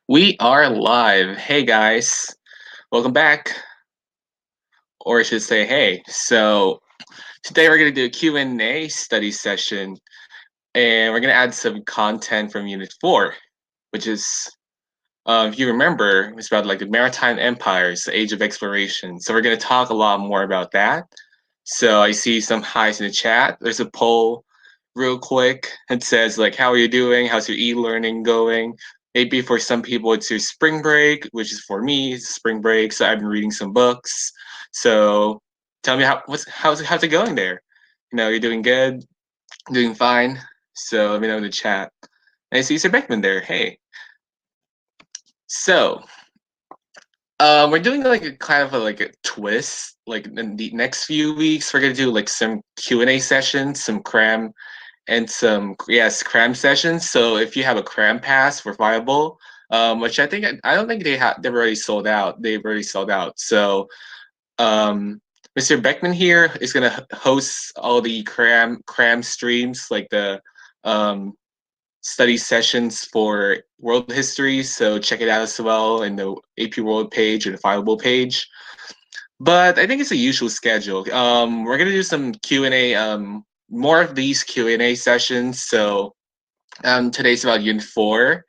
We are live. Hey guys, welcome back, or I should say, hey. So today we're gonna do a Q&A study session, and we're gonna add some content from Unit 4, which is, if you remember, it's about like the Maritime empires, the age of exploration. So we're gonna talk a lot more about that. So I see some highs in the chat. There's a poll real quick. It says like, how are you doing? How's your e-learning going? Maybe for some people it's your spring break, which is for me, it's spring break. So I've been reading some books. So tell me how's it going there? You're doing good, doing fine. So let me know in the chat. And I see Sir Beckman there. Hey. So we're doing like a kind of like a twist. Like in the next few weeks, we're gonna do like some Q&A sessions, some Cram and some Cram sessions. So if you have a Cram pass for Viable, which I don't think they've already sold out. They've already sold out. So Mr. Beckman here is gonna host all the Cram streams, like the um, study sessions for world history. So check it out as well in the AP World page or the Viable page. But I think it's a usual schedule. We're gonna do some Q&A, more of these Q&A sessions. So today's about Unit 4.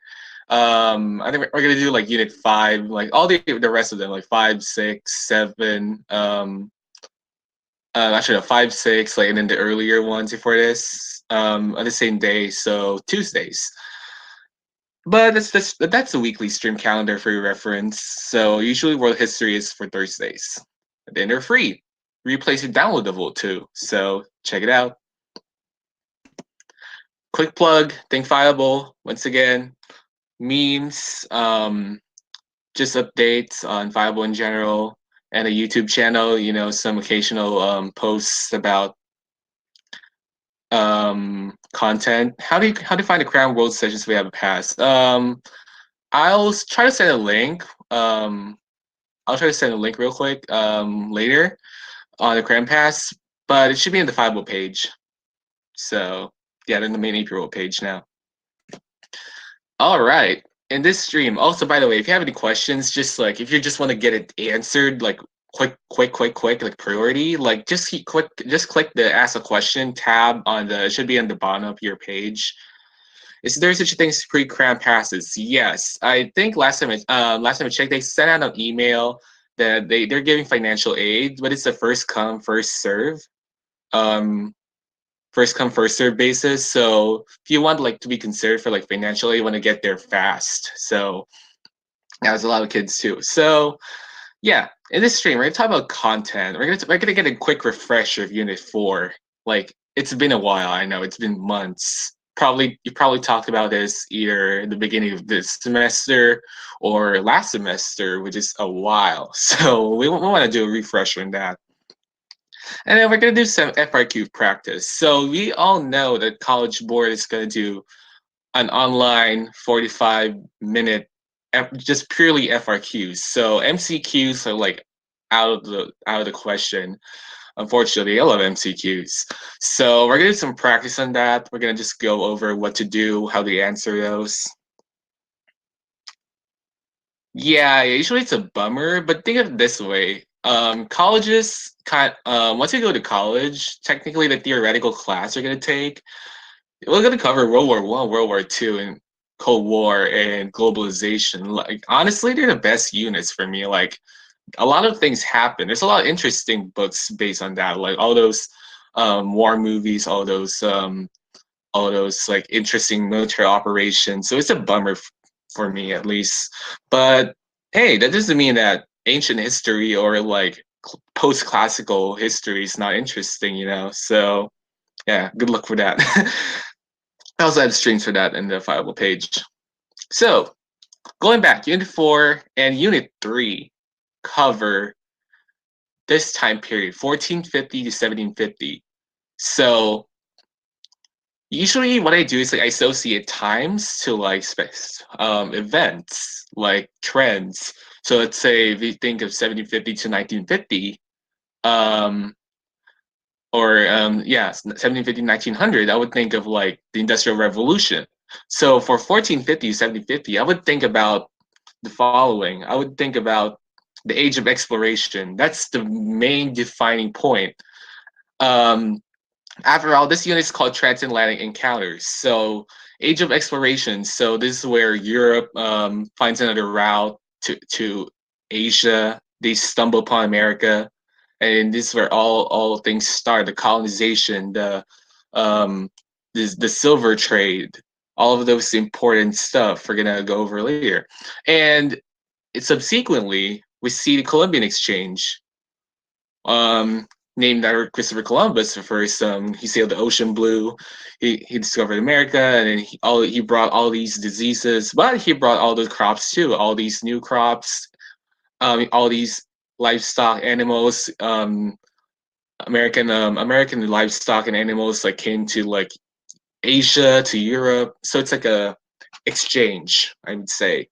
I think we're gonna do like Unit 5, like all the rest of them, like 5, 6, 7. Actually, no, 5, 6, like, and then the earlier ones before this, on the same day. So Tuesdays. But that's a weekly stream calendar for your reference. So usually world history is for Thursdays. Then they're free. Replays are downloadable too. So check it out. Quick plug, Think Fileable, once again, memes, just updates on Fileable in general, and a YouTube channel, some occasional posts about content. How do you find the Crown World sessions we have passed? I'll try to send a link. I'll try to send a link real quick later on the Cram Pass, but it should be in the Fileable page. So yeah, in the main AP World page now. All right. In this stream, also by the way, if you have any questions, just like if you just want to get it answered, like quick, like priority, like just click the Ask a Question tab on it should be on the bottom of your page. Is there such a thing as pre-cram passes? Yes, I think last time I checked, they sent out an email that they're giving financial aid, but it's a first come first serve. Um, First come first serve basis. So if you want like to be considered for like financial aid, you want to get there fast. So yeah, there's a lot of kids too. So yeah, in this stream, we're gonna talk about content. We're gonna get a quick refresher of Unit 4. Like it's been a while. I know it's been months. You probably talked about this either at the beginning of this semester or last semester, which is a while. So we want to do a refresher in that. And then we're going to do some FRQ practice. So we all know that College Board is going to do an online 45-minute, just purely FRQs. So MCQs are like out of the question. Unfortunately, I love MCQs. So we're going to do some practice on that. We're going to just go over what to do, how to answer those. Yeah, usually it's a bummer, but think of it this way. Colleges once you go to college, technically the theoretical class you're gonna take, we're gonna cover World War One, World War Two, and Cold War and globalization. Like honestly, they're the best units for me. Like a lot of things happen. There's a lot of interesting books based on that. Like all those war movies, all those like interesting military operations. So it's a bummer for me at least. But hey, that doesn't mean that ancient history or like post-classical history is not interesting. So yeah, good luck for that. I also have streams for that in the Fileable page. So going back, Unit 4 and Unit 3 cover this time period, 1450 to 1750. So usually what I do is like I associate times to like events, like trends. So let's say if you think of 1750 to 1950, um, or 1750 1900, I would think of like the Industrial Revolution. So for 1450 1750, I would think about the following. I would think about the age of exploration. That's the main defining point. Um, After all, this unit is called transatlantic encounters. So, age of exploration. So, this is where Europe finds another route to Asia. They stumble upon America, and this is where all things start. The colonization, um, the silver trade, all of those important stuff we're gonna go over later, and subsequently we see the Columbian Exchange, um, named after Christopher Columbus. The first, he sailed the ocean blue. He discovered America, and then he brought all these diseases, but he brought all the crops too. All these new crops, all these livestock animals. American livestock and animals like came to like Asia to Europe. So it's like a exchange, I would say.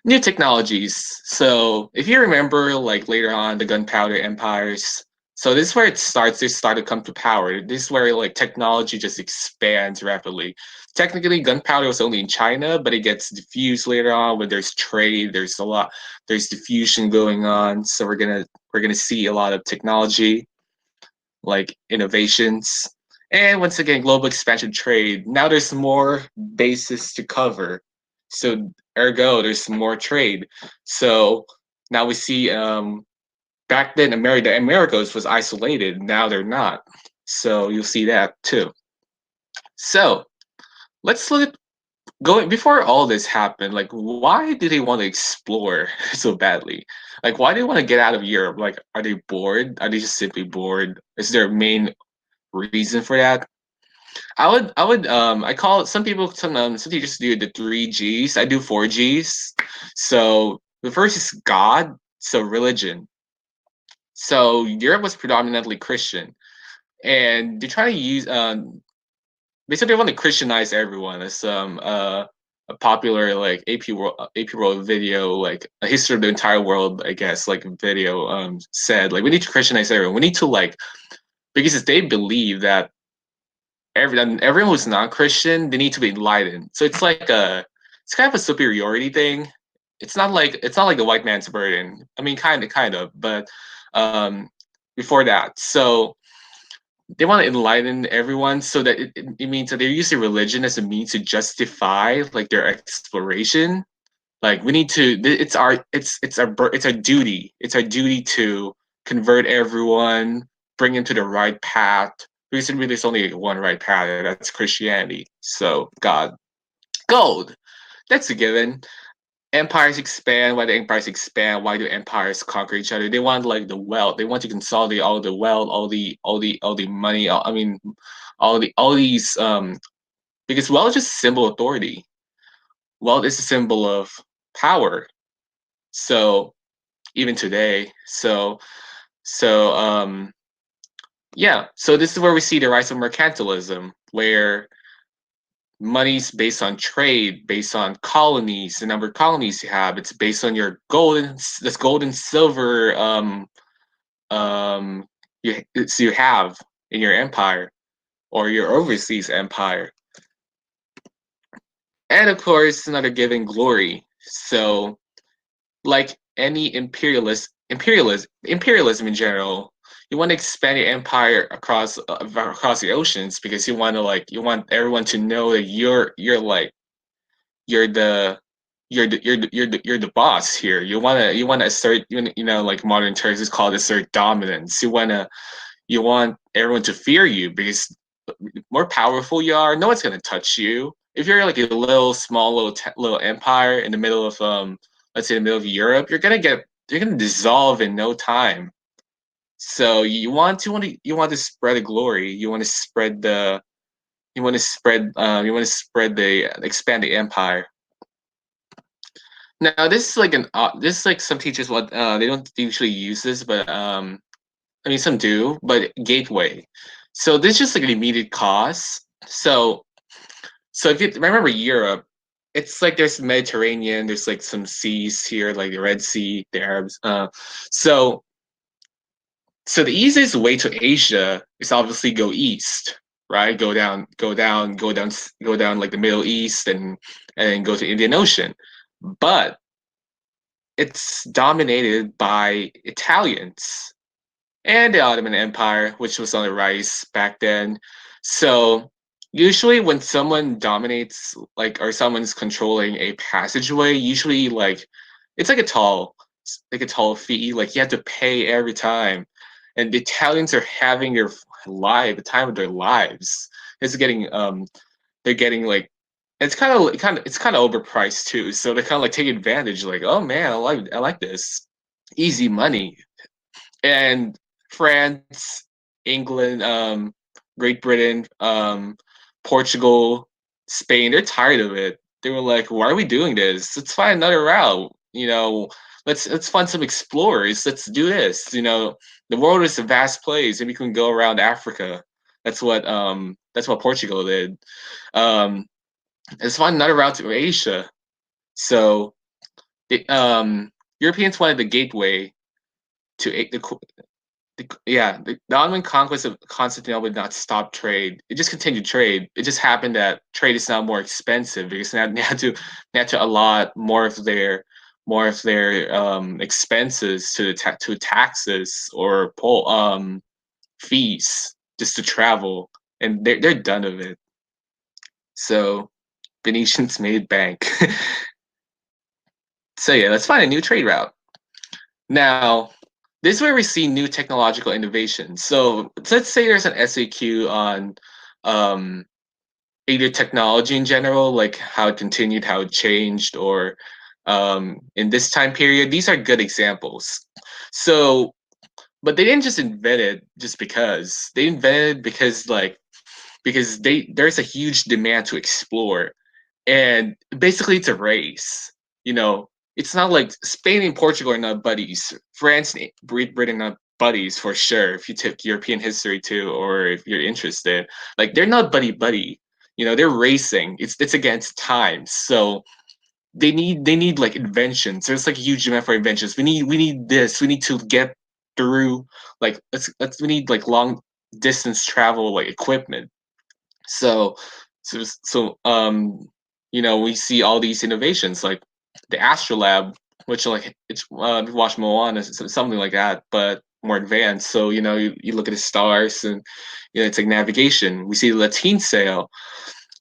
New technologies. So if you remember, like later on, the gunpowder empires. So this is where it starts. They start to come to power. This is where like technology just expands rapidly. Technically, gunpowder was only in China, but it gets diffused later on when there's trade. There's diffusion going on. So we're gonna see a lot of technology, like innovations. And once again, global expansion trade. Now there's more bases to cover. So ergo, there's more trade. So now we see, back then the Americas was isolated. Now they're not. So you'll see that too. So let's look at going before all this happened. Like, why do they want to explore so badly? Like, why do they want to get out of Europe? Like, are they bored? Are they just simply bored? Is there a main reason for that? I call it, some teachers do the 3 Gs. I do 4 Gs. So the first is God, so religion. So Europe was predominantly Christian, and they try to use basically they want to Christianize everyone. As a popular like AP World video, like a history of the entire world, I guess, like video said, like we need to Christianize everyone. We need to like, because they believe that everyone who's not Christian, they need to be enlightened. So it's kind of a superiority thing. It's not like the white man's burden. I mean, kind of, but um, before that, so they want to enlighten everyone, so that it means that they're using religion as a means to justify like their exploration. Like we need to. It's our duty. It's our duty to convert everyone, bring them to the right path. Because really, there's only one right path, and that's Christianity. So God, gold. That's a given. Empires expand. Why do empires expand? Why do empires conquer each other? They want like the wealth. They want to consolidate all the wealth, all the money. I mean, all these because wealth is just a symbol of authority. Wealth is a symbol of power. So even today. So yeah. So this is where we see the rise of mercantilism, where money's based on trade, based on colonies, the number of colonies you have. It's based on your gold and silver um you have in your empire or your overseas empire. And of course, another given glory. So like any imperialism in general, you want to expand your empire across the oceans, because you want everyone to know that you're the you're the boss here. You want to assert, like modern terms is called assert dominance. You want everyone to fear you, because the more powerful you are, no one's gonna touch you. If you're like a little small little empire in the middle of let's say the middle of Europe, you're gonna dissolve in no time. So you want to spread the glory. You want to spread the expand the empire. Now this is like some teachers, what they don't usually use this, but I mean some do, but gateway. So this is just like an immediate cost. So if you remember Europe, it's like there's Mediterranean, there's like some seas here, like the Red Sea, the Arabs. So so the easiest way to Asia is obviously go east, right? Go down like the Middle East, and go to Indian Ocean. but it's dominated by Italians and the Ottoman Empire, which was on the rise back then. So usually when someone dominates, like, or someone's controlling a passageway, usually like it's like a tall fee, like you have to pay every time. And the Italians are having the time of their lives. It's getting they're getting like it's kind of overpriced too. So they kind of like take advantage, like, oh man, I like this. Easy money. And France, England, Great Britain, Portugal, Spain, they're tired of it. They were like, "Why are we doing this? Let's find another route. Let's find some explorers. Let's do this. The world is a vast place, and we can go around Africa." That's what Portugal did. Um, let's find another route to Asia. So the Europeans wanted the gateway to the Ottoman conquest of Constantinople did not stop trade. It just continued trade. It just happened that trade is now more expensive because now they had to allot more of their expenses to taxes or fees just to travel, and they're done of it. So Venetians made bank. So yeah, let's find a new trade route. Now, this is where we see new technological innovations. So let's say there's an SAQ on um, either technology in general, like how it continued, how it changed, or in this time period. These are good examples. So, but they didn't just invent it just because. They invented because there's a huge demand to explore, and basically it's a race. You know, it's not like Spain and Portugal are not buddies. France and Great Britain are not buddies for sure. If you took European history too, or if you're interested, like they're not buddy buddy. They're racing. It's against time. So they need like inventions. There's like a huge demand for inventions. We need this. We need to get through like let's we need like long distance travel like equipment. So, we see all these innovations like the Astrolab, which like if you watch Moana, it's something like that, but more advanced. So you look at the stars, and it's like navigation. We see the Latin sail,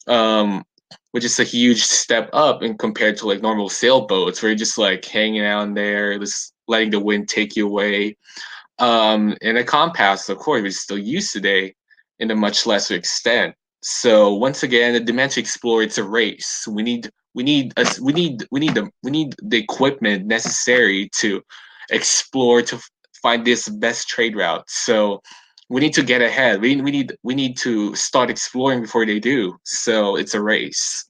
um, which is a huge step up in compared to like normal sailboats, where you're just like hanging out there, just letting the wind take you away. And a compass, of course, is still used today in a much lesser extent. So once again, the demand to explore, it's a race. We need the equipment necessary to explore to find this best trade route. So we need to get ahead. We need to start exploring before they do. So it's a race.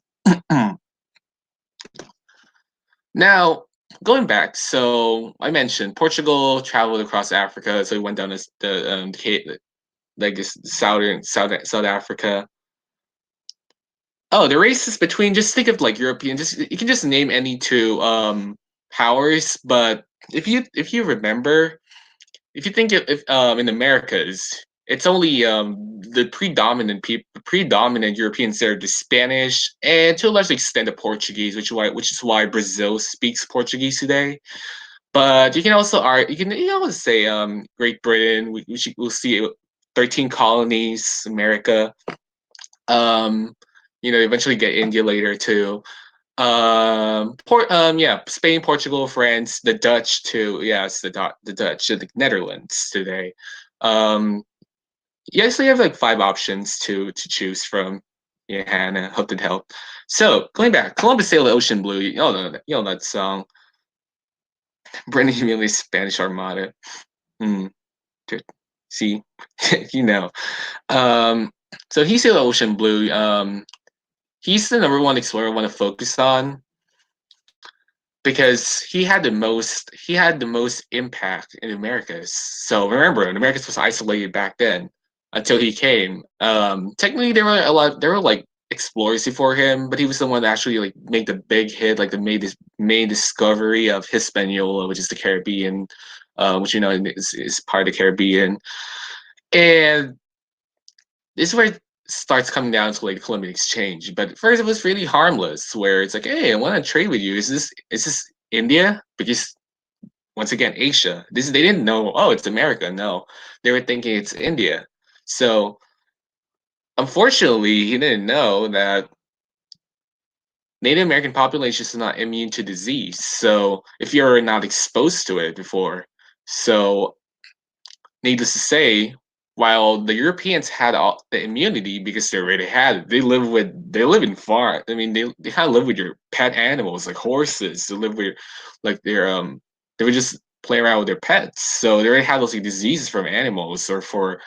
Now, going back, so I mentioned Portugal traveled across Africa, so he went down like this South Africa. Oh, the race is between, just think of like European. Just you can just name any two powers, but if you remember, if you think if in Americas, it's only the predominant Europeans there, the Spanish, and to a large extent the Portuguese, which is why Brazil speaks Portuguese today. But you can also you can also say Great Britain. We'll see 13 colonies, America. Um, eventually get India later too. Spain, Portugal, France, the Dutch too. Yes, the Dutch, the Netherlands today. Um, yes, we have like five options to choose from. Yeah, Hannah, hope that helped. So going back, Columbus sailed the ocean blue. You know that song. Brandon Humili's Spanish Armada. Hmm. See, you know. Um, so he sailed the ocean blue. He's the number one explorer I want to focus on because he had the most impact in Americas. So remember, the Americas was isolated back then until he came. Technically, there were like explorers before him, but he was the one that actually like made the big hit, like made this main discovery of Hispaniola, which is the Caribbean, which is part of the Caribbean. And this is where starts coming down to like the Columbian Exchange. But first, it was really harmless, where it's like, hey, I want to trade with you. Is this India? Because once again, Asia. They didn't know. Oh, it's America. No, they were thinking it's India. So unfortunately, he didn't know that Native American populations are not immune to disease. So if you're not exposed to it before, so needless to say, while the Europeans had all the immunity because they already had it, they live in farm. I mean, they kind of live with your pet animals like horses. They live with like they would just play around with their pets. So they already had those like, diseases from animals or from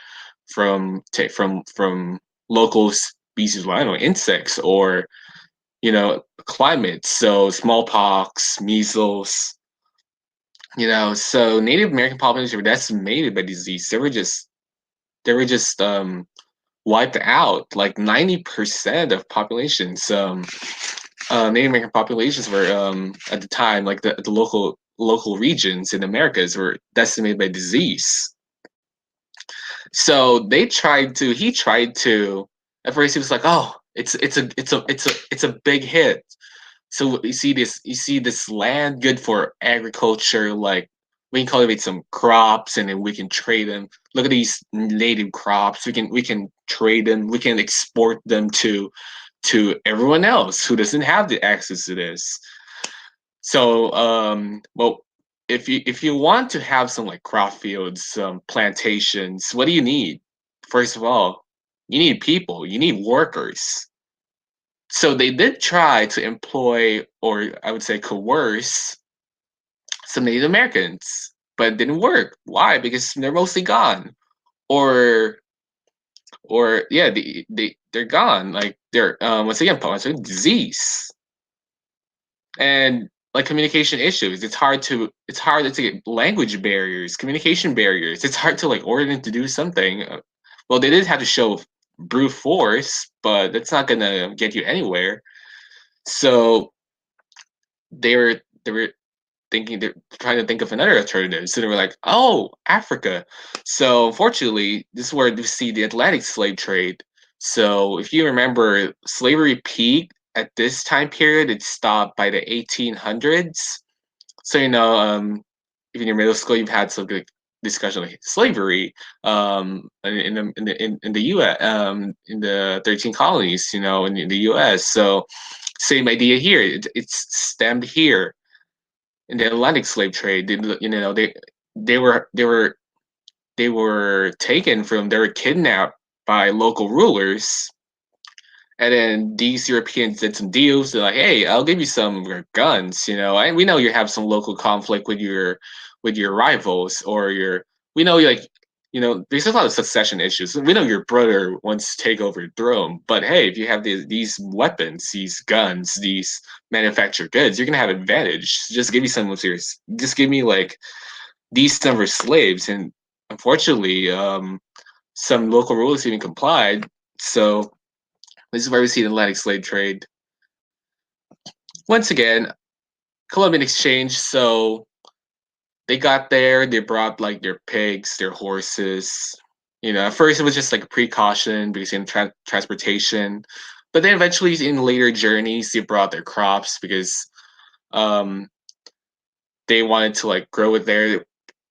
local species, I don't know, insects or climate. So smallpox, measles. So Native American populations were decimated by disease. They were just wiped out. Like 90% of populations, Native American populations were at the time, like the local regions in Americas were decimated by disease. So he tried to. At first, he was like, "Oh, it's a big hit." So you see this land good for agriculture, like we can cultivate some crops and then we can trade them. Look at these native crops. We can trade them. We can export them to everyone else who doesn't have the access to this. So well, if you want to have some like crop fields, some plantations, what do you need? First of all, you need people. You need workers. So they did try to employ, or I would say coerce, some Native Americans, but it didn't work. Why? Because they're mostly gone, or or yeah, they're gone. Like they're once again, possibly disease and like communication issues. It's hard to get language barriers, communication barriers. It's hard to like order them to do something. Well, they did have to show brute force, but that's not gonna get you anywhere. So they were thinking they're trying to think of another alternative. So they were like, "Oh, Africa." So unfortunately, this is where we see the Atlantic slave trade. So if you remember, slavery peaked at this time period. It stopped by the 1800s. So if in your middle school you've had some good discussion like slavery in the U.S. In the 13 colonies, in the U.S. So same idea here. It's stemmed here in the Atlantic slave trade. They were taken from. They were kidnapped by local rulers, and then these Europeans did some deals. They're like, "Hey, I'll give you some of your guns. And we know you have some local conflict with your rivals, or your. We know you like." There's a lot of succession issues. We know your brother wants to take over the throne, but hey, if you have these weapons, these guns, these manufactured goods, you're gonna have advantage. Just give me some of yours. Just give me like these number of slaves, and unfortunately, some local rulers even complied. So this is where we see the Atlantic slave trade. Once again, Columbian Exchange. So they got there, they brought like their pigs, their horses. At first it was just like a precaution because in transportation, but then eventually in later journeys they brought their crops because um, they wanted to like grow it there.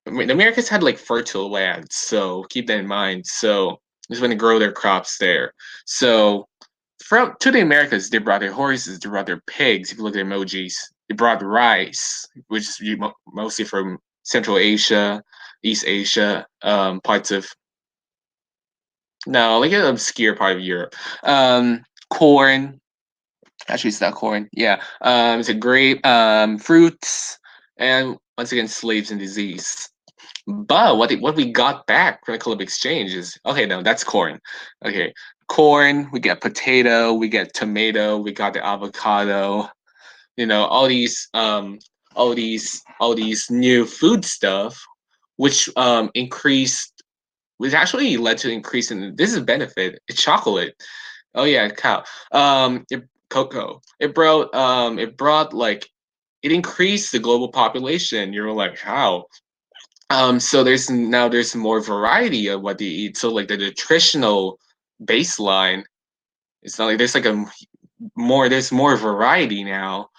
I mean, the Americans had like fertile land, so keep that in mind. So just want to grow their crops there. So from to the Americas, they brought their horses, they brought their pigs. If you look at emojis, they brought rice, which is mostly from Central Asia, East Asia, parts of no, like an obscure part of Europe. Corn, actually, it's not corn. Yeah, it's a grape, fruits, and once again, slaves and disease. But what we got back from the Columbian Exchange is okay. No, that's corn. Okay, corn. We get potato. We get tomato. We got the avocado. All these new food stuff, which increased, which actually led to increase in this is a benefit. It's chocolate. Oh yeah, cow. Cocoa. It brought like it increased the global population. You're like, how? So there's more variety of what they eat. So like the nutritional baseline. It's not like there's like there's more variety now.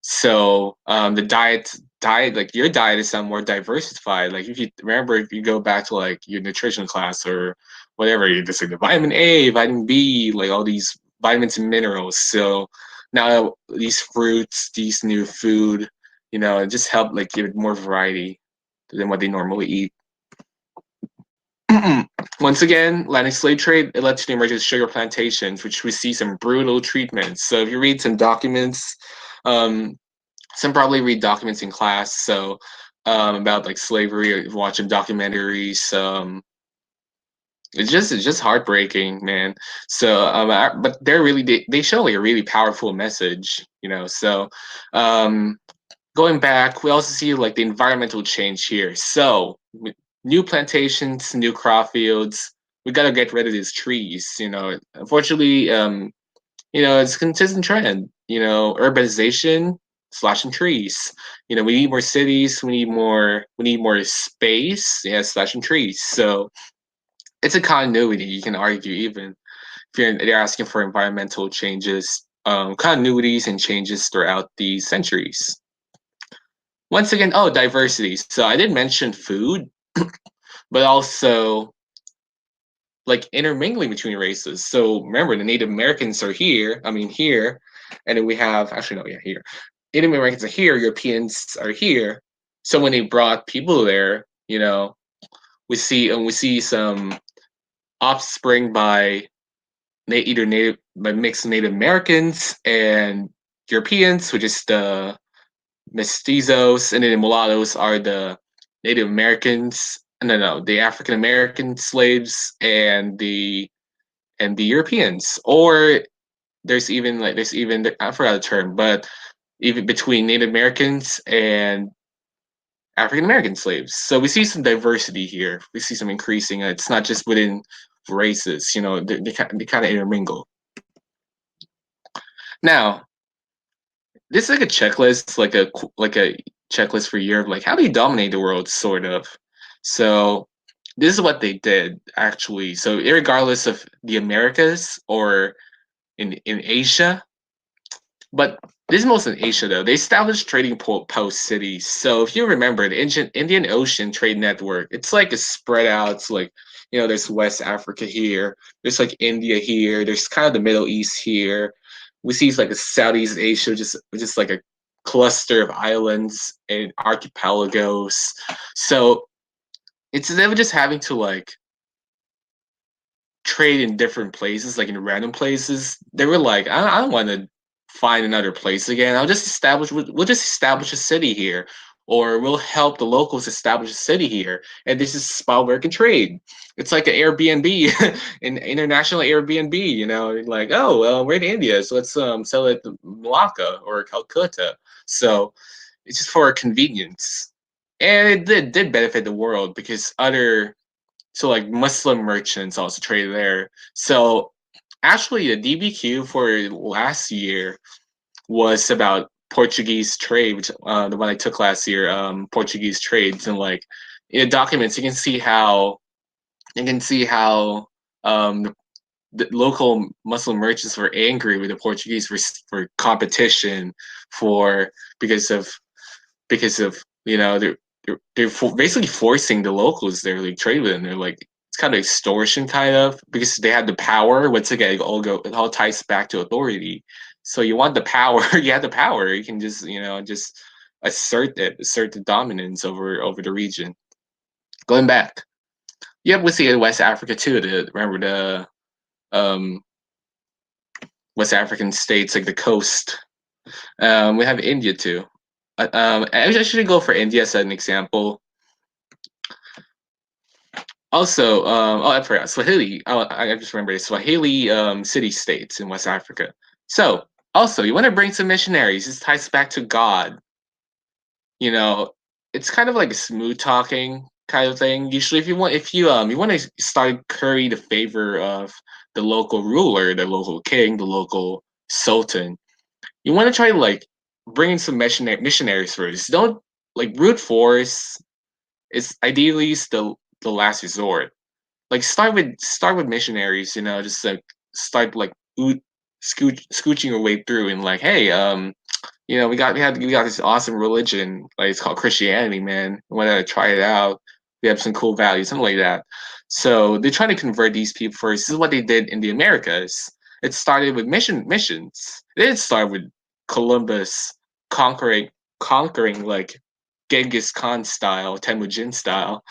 So the diet like your diet is somewhat more diversified. Like if you remember, if you go back to like your nutrition class or whatever, you just like the vitamin A, vitamin B, like all these vitamins and minerals. So now these fruits, these new food, it just help like give it more variety than what they normally eat. Once again, Atlantic slave trade, it led to the emergence of sugar plantations, which we see some brutal treatments. So if you read some documents, um, some probably read documents in class, so about like slavery, or watching documentaries. It's just heartbreaking, man. So, but they show like a really powerful message. So, um, going back, we also see like the environmental change here. So new plantations, new crop fields. We gotta get rid of these trees. Unfortunately, it's a consistent trend. Urbanization, slashing trees. We need more cities. We need more space. Yeah, slashing trees. So it's a continuity. You can argue even if they're asking for environmental changes, continuities and changes throughout the centuries. Once again, diversity. So I did mention food, but also like intermingling between races. So remember, the Native Americans are here. I mean, here, and then we have actually no, yeah, here. Native Americans are here. Europeans are here. So when they brought people there, we see some offspring by either native by mixed Native Americans and Europeans, which is the mestizos, and then the mulattoes are the Native Americans. No, the African American slaves and the Europeans. Or there's even I forgot the term, but even between Native Americans and African American slaves. So we see some diversity here. We see some increasing. It's not just within races. They kind of intermingle. Now, this is like a checklist, like a checklist for Europe, like how do you dominate the world, sort of. So this is what they did actually. So regardless of the Americas or in Asia, but this is most in Asia though. They established trading post cities. So if you remember the Indian Ocean Trade Network, it's like a spread out. It's like there's West Africa here, there's like India here, there's kind of the Middle East here. We see it's like a Southeast Asia, just like a cluster of islands and archipelagos. So it's them just having to like trade in different places, like in random places. They were like, I don't want to find another place again. We'll just establish a city here, or we'll help the locals establish a city here, and this is spot where it can trade. It's like an Airbnb, an international Airbnb. Like, oh well, we're in India, so let's sell it to Malacca or Calcutta. So it's just for convenience, and it did benefit the world because other so like Muslim merchants also trade there. So actually, the DBQ for last year was about Portuguese trade, which the one I took last year, Portuguese trades, and like in the documents you can see how the local Muslim merchants were angry with the Portuguese for competition for because of they're basically forcing the locals there to like, trade with them. They're like it's kind of extortion, kind of because they have the power. Once again, it all ties back to authority. So you want the power, you have the power. You can just assert the dominance over the region. Going back, yep, we see it in West Africa too. Remember the um, West African states like the coast. We have India too. I should go for India as an example. Also, I forgot Swahili. I just remembered Swahili city states in West Africa. So, also, you want to bring some missionaries. This ties back to God. You know, it's kind of like a smooth talking kind of thing. Usually, if you want to start curry the favor of the local ruler, the local king, the local sultan, you want to try to like bring in some missionaries first. Don't like brute force is ideally the last resort. like start with missionaries, you know, just like start like scooching your way through and like, hey, you know, we got this awesome religion, like it's called Christianity, man. We want to try it out. We have some cool values, something like that. So they're trying to convert these people first. This is what they did in the Americas. It started with missions. It didn't start with Columbus conquering like Genghis Khan style, Temujin style.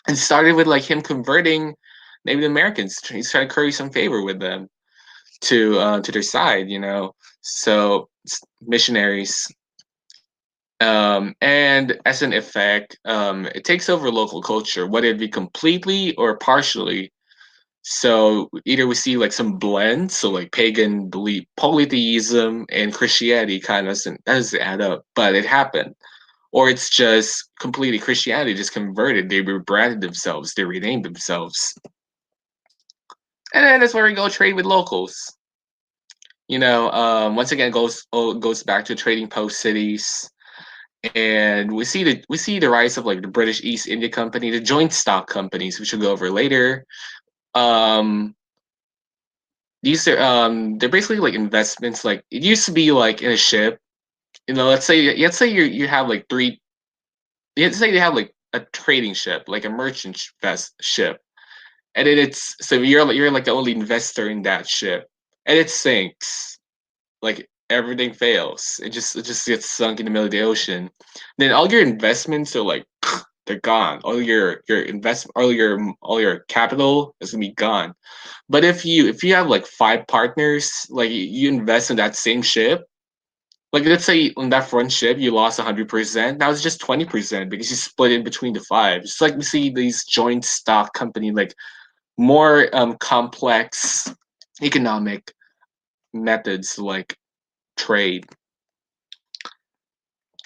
It started with like him converting Native Americans. He's trying to curry some favor with them to their side, you know. So missionaries, and as an effect, it takes over local culture, whether it be completely or partially. So either we see like some blend, so like pagan belief, polytheism, and Christianity kind of doesn't add up, but it happened. Or it's just completely Christianity just converted. They rebranded themselves, they renamed themselves, and then that's where we go trade with locals. You know, once again, goes back to trading post cities, and we see the rise of like the British East India Company, the joint stock companies, which we'll go over later. Um, these are they're basically like investments. Like it used to be like in a ship. You know, let's say you have like three. Let's say you have like a trading ship, like a merchant ship, and then it's so you're like the only investor in that ship, and it sinks. Like everything fails. It just gets sunk in the middle of the ocean. Then all your investments are like they're gone. All your investment, all your capital is gonna be gone. But if you have like five partners, like you invest in that same ship, like let's say on that front ship you lost 100%, now it's just 20% because you split it between the five. It's like we see these joint stock company like more complex economic methods like trade.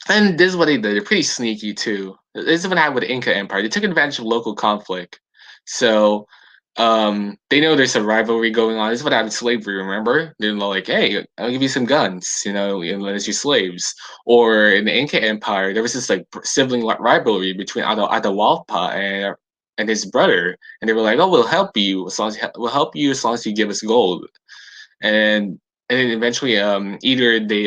And this is what they did. They're pretty sneaky too. This is what happened with the Inca Empire. They took advantage of local conflict. So they know there's a rivalry going on. This is what happened with slavery, remember? They're like, hey, I'll give you some guns, you let us your slaves. Or in the Inca Empire, there was this like sibling rivalry between Atahualpa and his brother. And they were like, oh, we'll help you as long as we'll help you as long as you give us gold. And and then eventually either they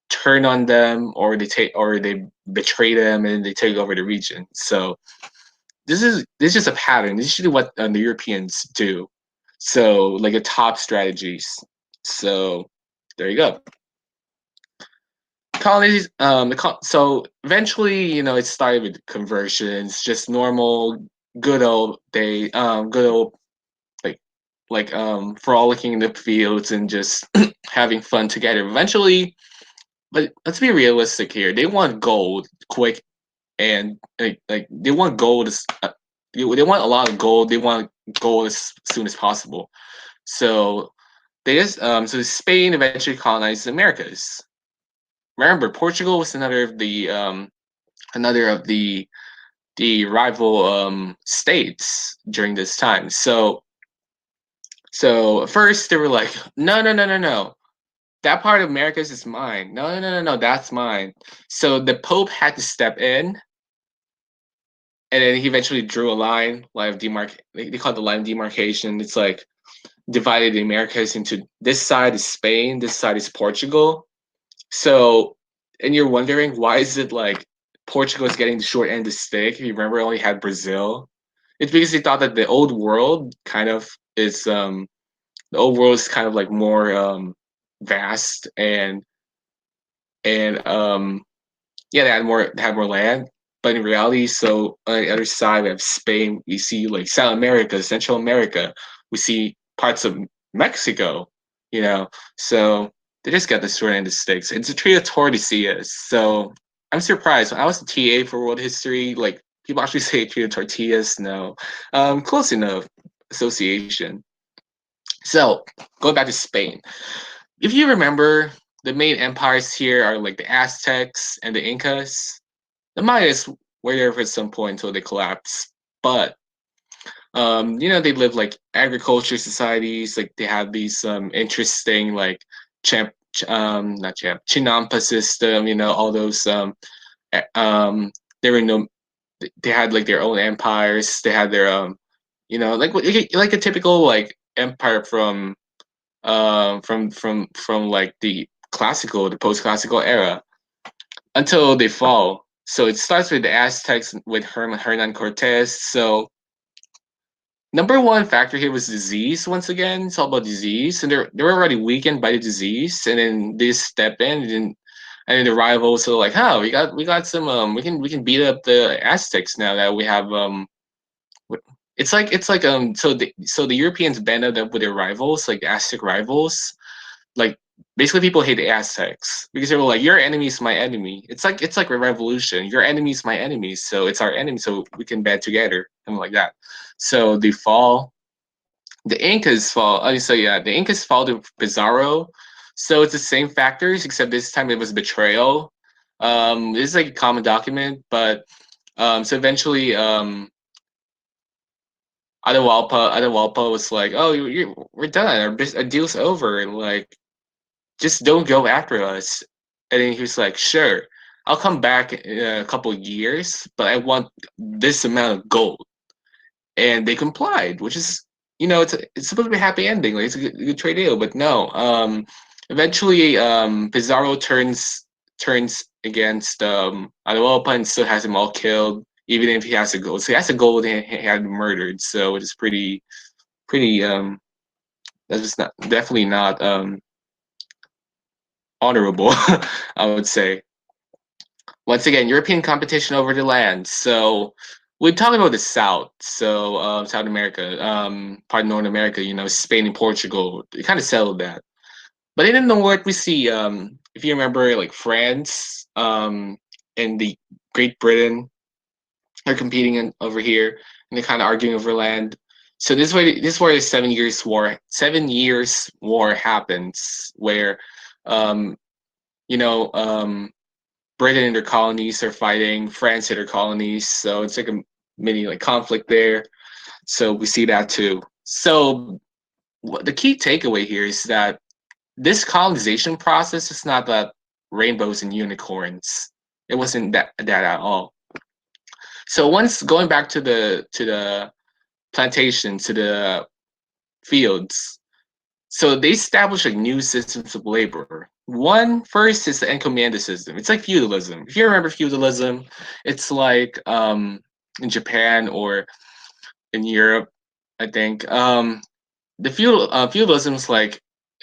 turn on them or they betray them and they take over the region. So this is just a pattern. This is usually what the Europeans do. So like the top strategies. So there you go. Colonies. So eventually, you know, it started with conversions, just normal, good old day, good old like frolicking in the fields and just having fun together. Eventually, but let's be realistic here. They want gold quick and like they want gold they want a lot of gold. They want gold as soon as possible. So they just so Spain eventually colonized the Americas. Remember, Portugal was another of the rival states during this time. So at first they were like, no. That part of Americas is mine. No, that's mine. So the Pope had to step in, and then he eventually drew a line of demarc. They call it the line of demarcation. It's like divided the Americas into this side is Spain, this side is Portugal. So, and you're wondering why is it like Portugal is getting the short end of the stick? You remember, it only had Brazil. It's because they thought that the old world kind of is the old world is kind of like more vast and yeah, they had more land. But in reality, so on the other side we have Spain, we see like South America, Central America, we see parts of Mexico, you know. So they just got the short end of the sticks. It's a trio of tortillas. So I'm surprised. When I was a TA for world history, like people actually say trio of tortillas. No. Close enough association. So going back to Spain. If you remember, the main empires here are like the Aztecs and the Incas. The Mayas were there for some point until they collapsed. But you know, they lived like agriculture societies. Like they had these interesting like not champ Chinampa system. You know, all those eh, um, there were no. They had like their own empires. They had their You know, like a typical like empire from like the post-classical era until they fall. So it starts with the Aztecs with Hernan Cortez. So number one factor here was disease. Once again, it's all about disease, and they're already weakened by the disease, and then they step in, and then the rivals are like, "Oh, we got some we can beat up the Aztecs now that we have it's like so the Europeans banded up with their rivals, like the Aztec rivals, like basically people hate the Aztecs because they were like, your enemy is my enemy. It's like a revolution. Your enemy is my enemy, so it's our enemy, so we can band together, something like that. So they fall. The Incas fall. So yeah, the Incas fall to Pizarro. So it's the same factors, except this time it was betrayal. This is like a common document, but so eventually Atahualpa was like, "Oh, we're done. Our deal's over. And like, just don't go after us." And then he was like, "Sure, I'll come back in a couple of years, but I want this amount of gold." And they complied, which is, it's supposed to be a happy ending. Like it's a good trade deal, but no. Eventually, Pizarro turns against Atahualpa and still has him all killed, even if he has a gold. So he has a gold and he had him murdered. So it is pretty. That's just not definitely not honorable. I would say. Once again, European competition over the land. So we talk about the South, so South America, part of North America. Spain and Portugal. They kind of settled that. But in the North, we see, if you remember, like France, and the Great Britain are competing over here, and they're kind of arguing over land. So this is where the 7 Years War happens, where, um, you know, Britain and their colonies are fighting France and their colonies. So it's like a mini like conflict there. So we see that too. So the key takeaway here is that this colonization process is not that rainbows and unicorns. It wasn't that at all. So once going back to the plantation, to the fields, so they established like new systems of labor. One first is the Encomienda System. It's like feudalism. If you remember feudalism, it's like in Japan or in Europe, I think. The feudalism is like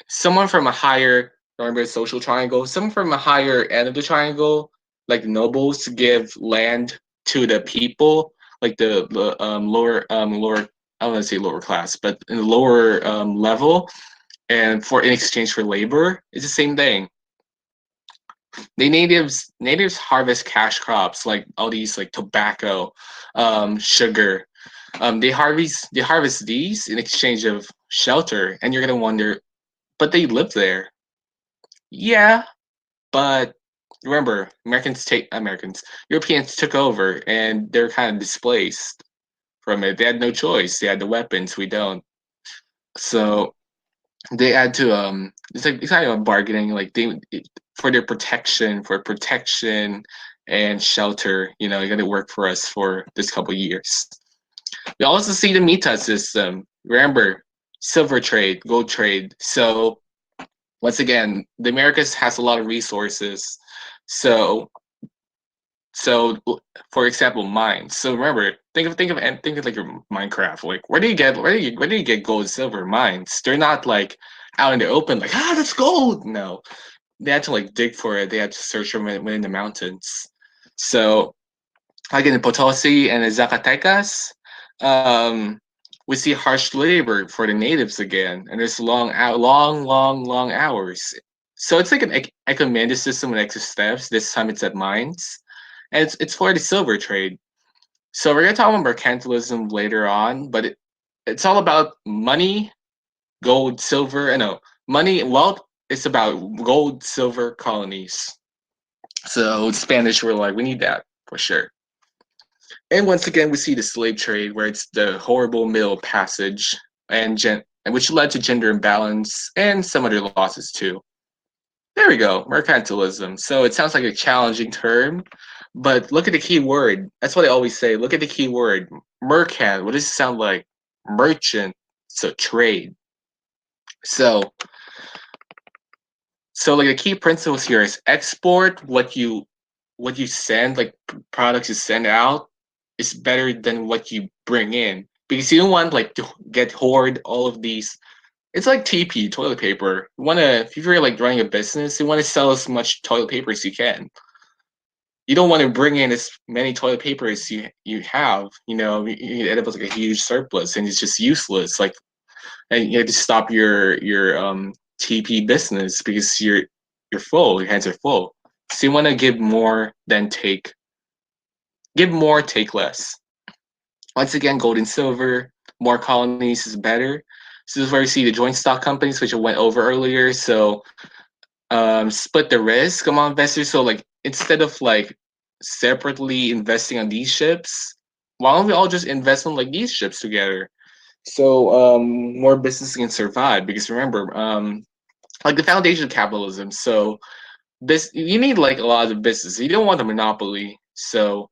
someone from a higher, remember the social triangle, someone from a higher end of the triangle, like the nobles, give land to the people, like the lower, I don't want to say lower class, but in the lower level, and in exchange for labor, it's the same thing. The natives harvest cash crops like all these like tobacco, sugar. They harvest these in exchange of shelter, and you're gonna wonder, but they live there. Yeah, but remember, Europeans took over, and they're kind of displaced from it. They had no choice. They had the weapons. We don't. So they had to it's kind of bargaining, like for their protection and shelter. You got to work for us for this couple of years. We also see the meta system. Remember, silver trade, gold trade. So once again, the Americas has a lot of resources. So so for example, mines. So remember, think of like your Minecraft. Like where do you get gold, silver mines? They're not like out in the open, like, that's gold. No, they had to like dig for it. They had to search from it within the mountains. So like in the Potosi and the Zacatecas, um, we see harsh labor for the natives again, and there's long hours. So it's like an Encomienda system with extra steps. This time it's at mines, and it's for the silver trade. So we're gonna talk about mercantilism later on, but it's all about money, gold, silver. No, money, wealth. It's about gold, silver, colonies. So Spanish were like, we need that for sure. And once again, we see the slave trade, where it's the horrible Middle Passage, and which led to gender imbalance and some other losses too. There we go, mercantilism. So it sounds like a challenging term, but look at the key word. That's what I always say. Look at the key word, mercant. What does it sound like? merchant, so trade. So like the key principles here is export what you send, like products you send out is better than what you bring in. Because you don't want like to get hoard all of these. It's like TP, toilet paper. You wanna if you're like running a business, you wanna sell as much toilet paper as you can. You don't want to bring in as many toilet paper as you have. You end up with like a huge surplus and it's just useless. Like and you have to stop your TP business because you're full, your hands are full. So you want to give more than take. Give more, take less. Once again, gold and silver, more colonies is better. So this is where you see the joint stock companies, which I went over earlier. So split the risk among investors. So like instead of like separately investing on these ships, why don't we all just invest on like these ships together? So more businesses can survive because remember, like the foundation of capitalism. So this you need like a lot of business. You don't want a monopoly. So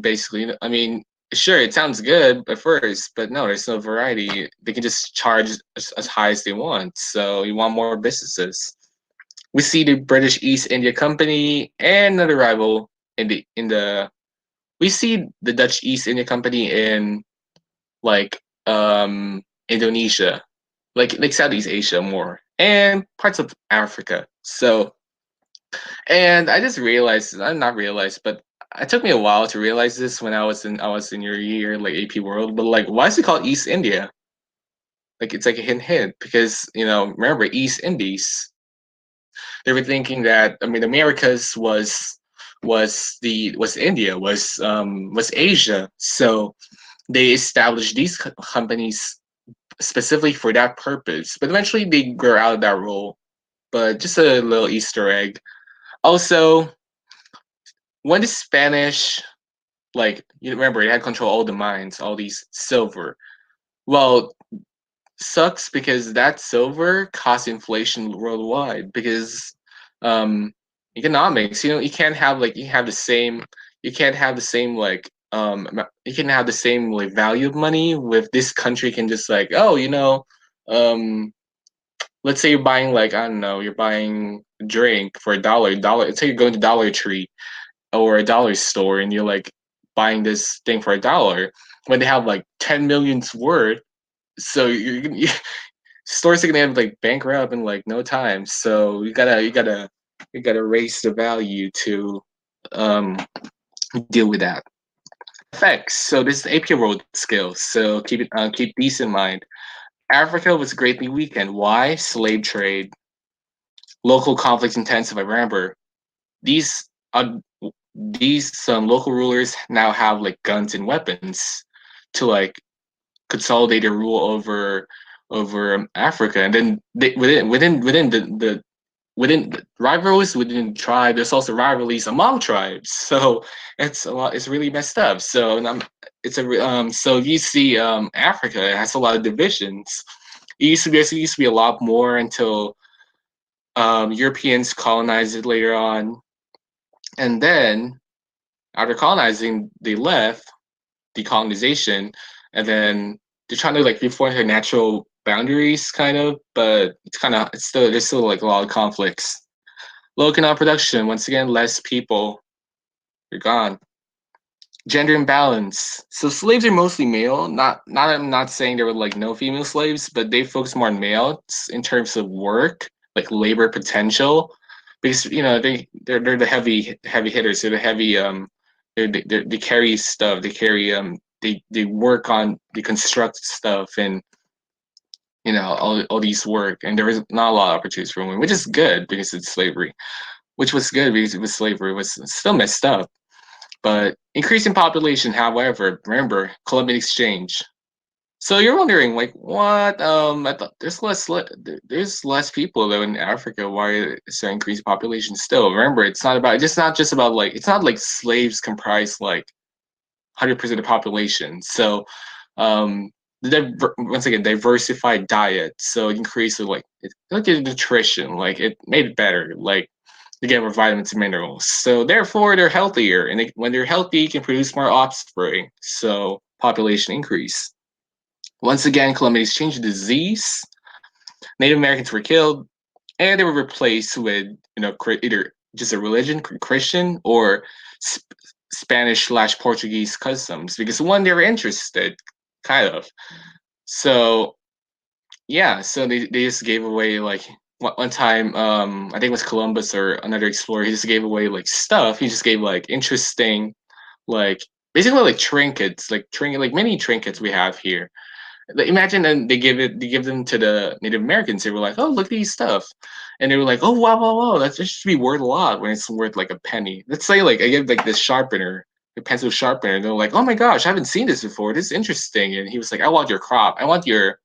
basically, I mean, sure, it sounds good at first, but no, there's no variety. They can just charge as high as they want. So you want more businesses. We see the British East India Company and another rival in the we see the Dutch East India Company in like Indonesia, like Southeast Asia more, and parts of Africa. So, and I just realized, I'm not realized, but it took me a while to realize this when I was in your year like AP World. But like, why is it called East India? Like it's like a hint because remember East Indies. They were thinking that I mean Americas was India was Asia. So they established these companies specifically for that purpose. But eventually they grew out of that role. But just a little Easter egg. Also, when the Spanish, like you remember, they had control all the mines, all these silver. Well, sucks because that silver caused inflation worldwide because um economics, you can't have like you can't have the same like you can have the same like value of money with this country can just like um let's say you're buying like I don't know, you're buying a drink for a dollar. Let's say you're going to Dollar Tree or a dollar store and you're like buying this thing for a dollar when they have like 10 million's worth. So stores are gonna have like bankrupt in like no time. So you gotta raise the value to um deal with that. Effects. So this is AP world skills. So keep these in mind. Africa was greatly weakened. Why? Slave trade, local conflicts intensified. Remember, these uh, these some local rulers now have like guns and weapons to like consolidate their rule over Africa, and then within the rivalries within the tribe, there's also rivalries among tribes. So it's a lot. It's really messed up. So so you see Africa has a lot of divisions. It used to be a lot more until Europeans colonized it later on, and then after colonizing, they left decolonization, and then they're trying to like reform their natural boundaries, kind of. But it's still there's still like a lot of conflicts. Low economic production. Once again, less people. You're gone. Gender imbalance. So slaves are mostly male. I'm not saying there were like no female slaves, but they focus more on males in terms of work, like labor potential, because they're the heavy hitters. They're the heavy they carry stuff. They carry they work on they construct stuff and all these work, and there was not a lot of opportunities for women, which is good because it's slavery. Which was good because it was slavery. It was still messed up. But increasing population, however, remember Columbian Exchange. So you're wondering, like, what? I thought there's less people though in Africa. Why is there increased population still? Remember, it's not just about like it's not like slaves comprise like 100% of the population. So once again, diversified diet. So it increased like look at nutrition, like it made it better. Like to get more vitamins and minerals. So therefore, they're healthier, and when they're healthy, you can produce more offspring. So population increase. Once again, Columbian Exchange disease. Native Americans were killed, and they were replaced with either just a religion, Christian, or Spanish slash Portuguese customs, because one, they were interested, kind of. So yeah, so they just gave away like one time, I think it was Columbus or another explorer. He just gave away like stuff. He just gave like interesting, like basically like trinkets, like many trinkets we have here. Like, imagine, and they give them to the Native Americans. They were like, "Oh, look at these stuff," and they were like, "Oh, wow, wow, wow, that should be worth a lot when it's worth like a penny." Let's say like I give like this sharpener, a pencil sharpener, and they're like, "Oh my gosh, I haven't seen this before. This is interesting." And he was like, "I want your crop. I want your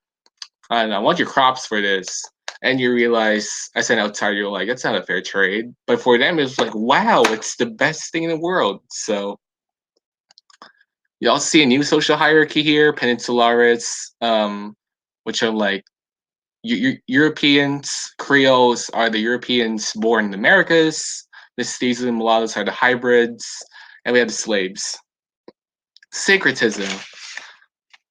crops for this." And you realize, as an outsider, you're like, "That's not a fair trade." But for them, it's like, "Wow, it's the best thing in the world." So you also see a new social hierarchy here, peninsulares, which are like Europeans. Creoles are the Europeans born in the Americas. Mestizos and mulattoes are the hybrids, and we have the slaves. Syncretism.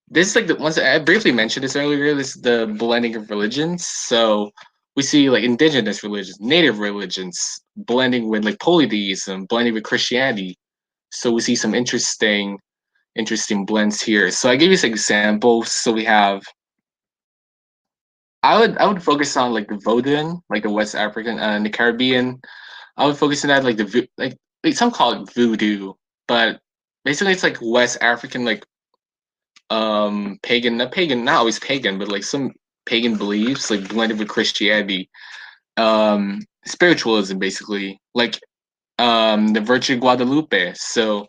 This is like the ones I briefly mentioned this earlier. This is the blending of religions. So we see like indigenous religions, native religions, blending with like polytheism, blending with Christianity. So we see some interesting blends here. So I gave you some examples. So we have I would focus on like the Vodun, like the West African and the Caribbean. I would focus on that like like some call it voodoo, but basically it's like West African like pagan, not always pagan, but like some pagan beliefs like blended with Christianity. Spiritualism basically. Like the Virgin Guadalupe. So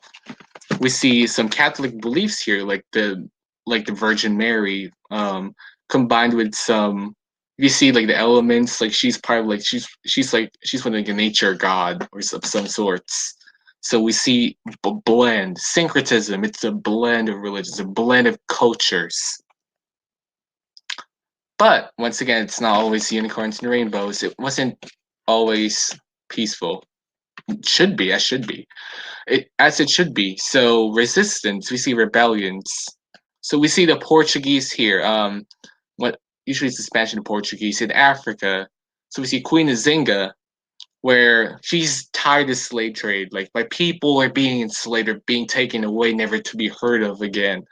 we see some Catholic beliefs here, like the Virgin Mary, combined with some. You see, like the elements, like she's part of like she's one like a nature god or of some sorts. So we see blend syncretism. It's a blend of religions, a blend of cultures. But once again, it's not always unicorns and rainbows. It wasn't always peaceful. It should be, as should be. As it should be. So resistance, we see rebellions. So we see the Portuguese here. What usually it's the Spanish and the Portuguese in Africa. So we see Queen Nzinga, where she's tired of the slave trade. Like my people are being enslaved or being taken away, never to be heard of again.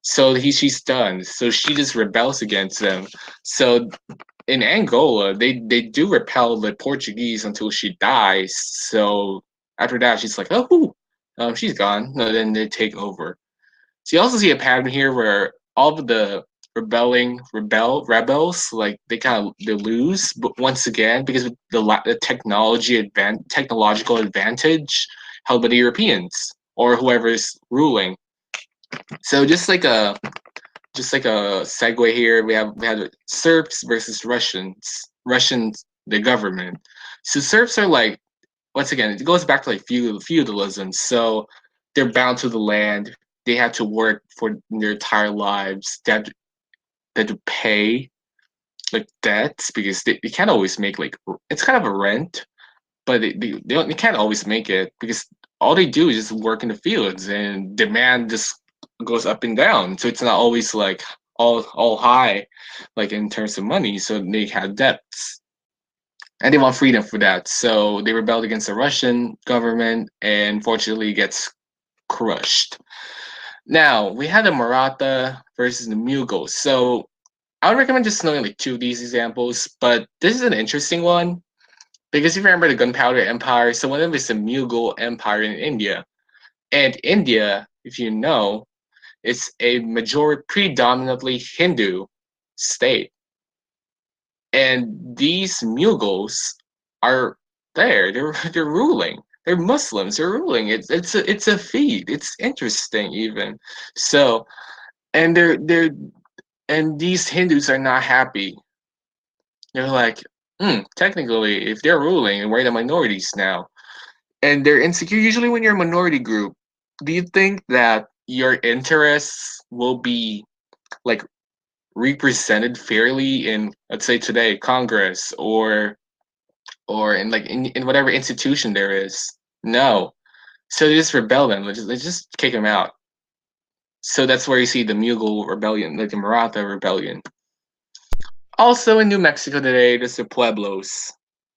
So she's done. So she just rebels against them. So in Angola, they do repel the Portuguese until she dies. So after that, she's like, oh, she's gone. No, then they take over. So you also see a pattern here where all of the rebels, like they lose, but once again because of the technological advantage held by the Europeans or whoever's ruling. So just like a segue here, we had Serbs versus Russians. Russians, the government. So Serbs are like, once again, it goes back to like feudalism. So they're bound to the land. They have to work for their entire lives. They have to pay like debts because they can't always make like it's kind of a rent, but they can't always make it because all they do is just work in the fields and demand just goes up and down. So it's not always like all high, like in terms of money. So they have debts. And they want freedom for that. So they rebelled against the Russian government and fortunately gets crushed. Now we had the Maratha versus the Mughals. So I would recommend just knowing like two of these examples, but this is an interesting one because if you remember the Gunpowder Empire, so one of them is the Mughal Empire in India. And India, if you know, it's a majority predominantly Hindu state. And these Mughals are there. They're ruling. They're Muslims. They're ruling. It's a feat. It's interesting even. So and and these Hindus are not happy. They're like, technically, if they're ruling, and we're the minorities now, and they're insecure. Usually, when you're a minority group, do you think that your interests will be like represented fairly in, let's say today, Congress or in like in whatever institution there is? No. So they just rebel them. They just kick them out. So that's where you see the Mughal rebellion, like the Maratha rebellion. Also in New Mexico today, there's the Pueblos,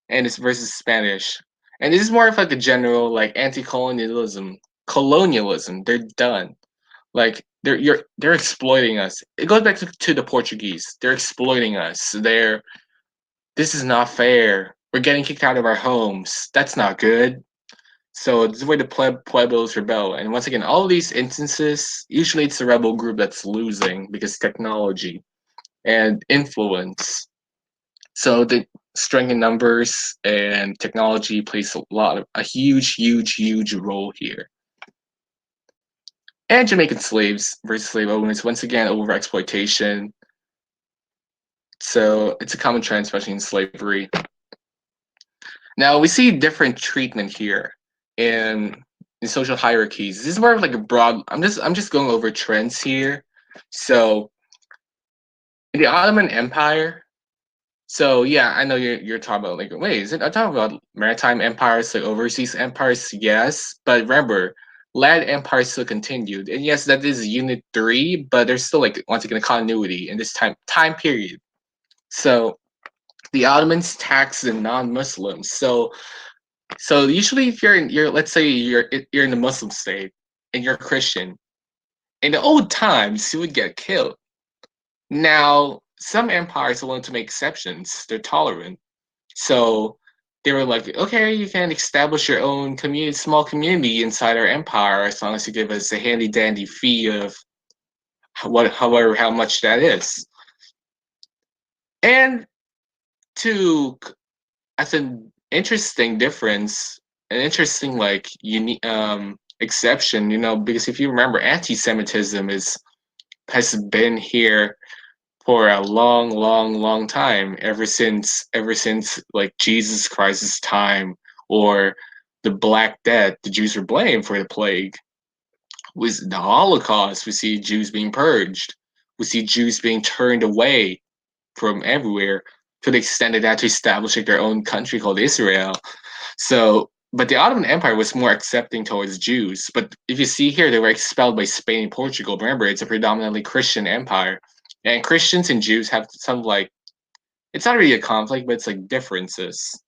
and it's versus Spanish. And this is more of like a general like anti-colonialism, colonialism. They're done. Like they're exploiting us. It goes back to the Portuguese. They're exploiting us. This is not fair. We're getting kicked out of our homes. That's not good. So this is where the Pueblos rebel. And once again, all of these instances, usually it's the rebel group that's losing because technology and influence. So the strength in numbers and technology plays a huge role here. And Jamaican slaves versus slave owners, once again, over exploitation. So it's a common trend, especially in slavery. Now we see different treatment here in social hierarchies. This is more of like a broad. I'm just going over trends here. So in the Ottoman Empire. So yeah, I know you're talking about like wait, is it? I'm talking about maritime empires, like overseas empires. Yes, but remember, land empires still continued, and yes, that is Unit 3, but there's still like once again a continuity in this time period. So the Ottomans taxed the non-Muslims. So usually, if you're let's say you're in a Muslim state and you're Christian, in the old times you would get killed. Now some empires are willing to make exceptions; they're tolerant. So they were like, okay, you can establish your own community, small community inside our empire as long as you give us a handy dandy fee of however how much that is. And to as an interesting difference, an interesting like unique exception, because if you remember, anti-Semitism has been here for a long time, ever since like Jesus Christ's time or the Black Death. The Jews were blamed for the plague. With the Holocaust, we see Jews being purged. We see Jews being turned away from everywhere to the extent that they had to establish like their own country called Israel. So, but the Ottoman Empire was more accepting towards Jews. But if you see here, they were expelled by Spain and Portugal. Remember, it's a predominantly Christian empire. And Christians and Jews have some like, it's not really a conflict, but it's like differences.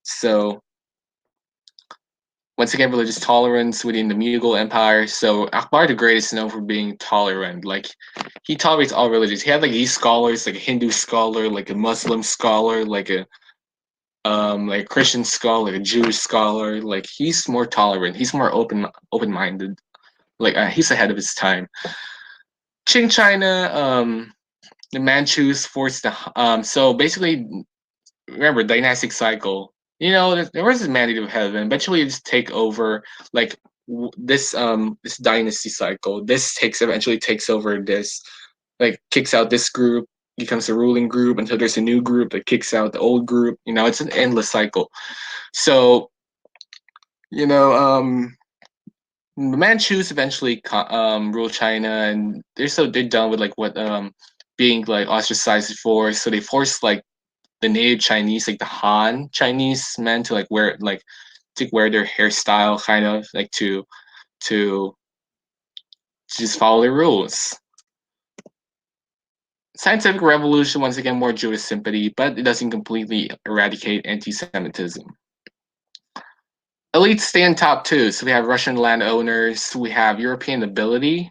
So, once again, religious tolerance within the Mughal Empire. So, Akbar the Great is known for being tolerant. Like, he tolerates all religions. He had like these scholars, like a Hindu scholar, like a Muslim scholar, like a Christian scholar, a Jewish scholar. Like he's more tolerant. He's more open minded. Like he's ahead of his time. Qing China, the Manchus forced the so basically remember dynastic cycle. There was this mandate of heaven. Eventually, just take over like this dynasty cycle. This takes eventually takes over this, like kicks out this group, becomes a ruling group until there's a new group that kicks out the old group. It's an endless cycle. So you know, the Manchus eventually rule China, and they're done with like what being like ostracized for. So they forced like the native Chinese, like the Han Chinese men, to like wear their hairstyle, kind of like to just follow the rules. Scientific revolution, once again, more Jewish sympathy, but it doesn't completely eradicate anti-Semitism. Elites stay in top too. So we have Russian landowners, we have European nobility.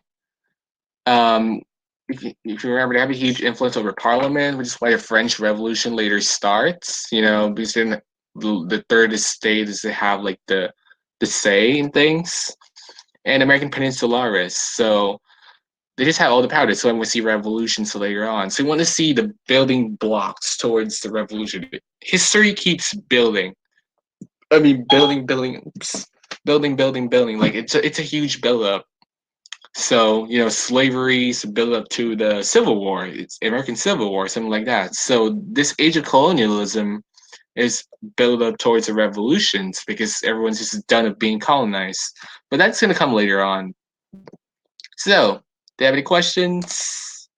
Um, if you remember, they have a huge influence over Parliament, which is why the French Revolution later starts. Because then the third estate is to have like the say in things, and American Peninsularis. So they just have all the power. So when we see revolutions later on, so we want to see the building blocks towards the revolution. History keeps building. I mean, building. Like it's a huge build up. So slavery is built up to the Civil War. It's American Civil War, something like that. So this age of colonialism is built up towards the revolutions because everyone's just done of being colonized. But that's gonna come later on. So, do you have any questions?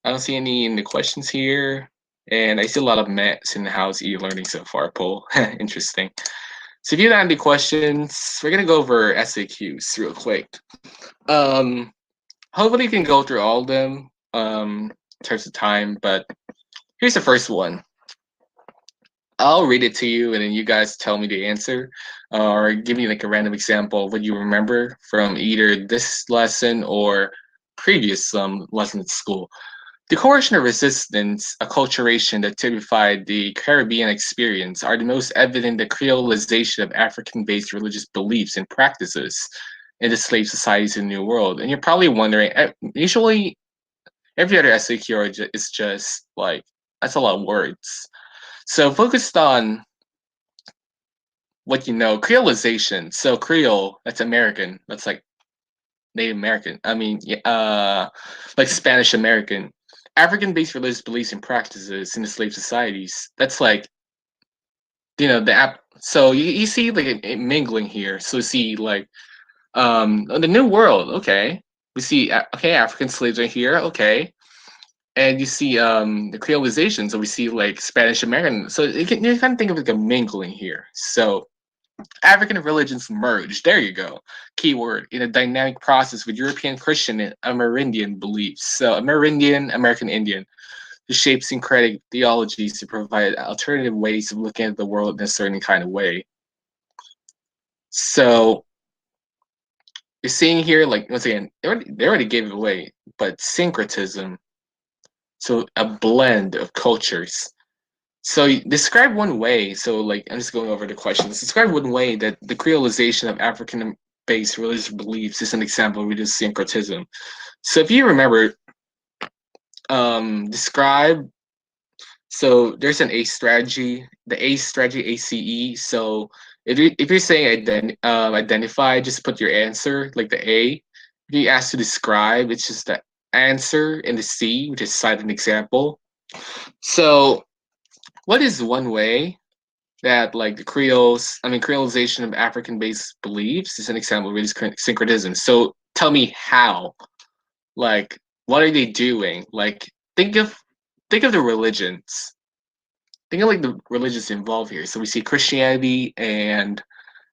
I don't see any in the questions here, and I see a lot of mess in the house e-learning so far. Paul, interesting. So if you have any questions, we're gonna go over SAQs real quick. Um, Hopefully you can go through all of them in terms of time, but here's the first one. I'll read it to you, and then you guys tell me the answer, or give me like a random example of what you remember from either this lesson or previous lesson at school. The coercion of resistance, acculturation that typified the Caribbean experience, are the most evident the creolization of African-based religious beliefs and practices in the slave societies in the New World. And you're probably wondering, usually every other SAQ is just like, that's a lot of words. So focused on what you know, creolization. So Creole, that's American. That's like Native American. I mean, like Spanish American. African-based religious beliefs and practices in the slave societies. That's like, the app. So you see like a mingling here. So you see like the New World. Okay, we see okay, African slaves are here. Okay, and you see the creolization. So we see like Spanish American. So you kind of think of like a mingling here. So African religions merge, there you go, keyword, in a dynamic process with European Christian and Amerindian beliefs. So Amerindian, American Indian, to shape syncretic theologies to provide alternative ways of looking at the world in a certain kind of way. So you're seeing here, like, once again, they already gave it away, but syncretism, so a blend of cultures. So describe one way. So like I'm just going over the questions. Describe one way that the creolization of African-based religious beliefs is an example of religious syncretism. So if you remember, describe. So there's an ACE strategy. The ACE strategy, ACE. So if you're saying identify, just put your answer like the A. If you ask to describe, it's just the answer, and the C, which is cite an example. So what is one way that like the creolization of African-based beliefs is an example of religious syncretism. So tell me how. Like, what are they doing? Like, think of the religions. Think of like the religions involved here. So we see Christianity and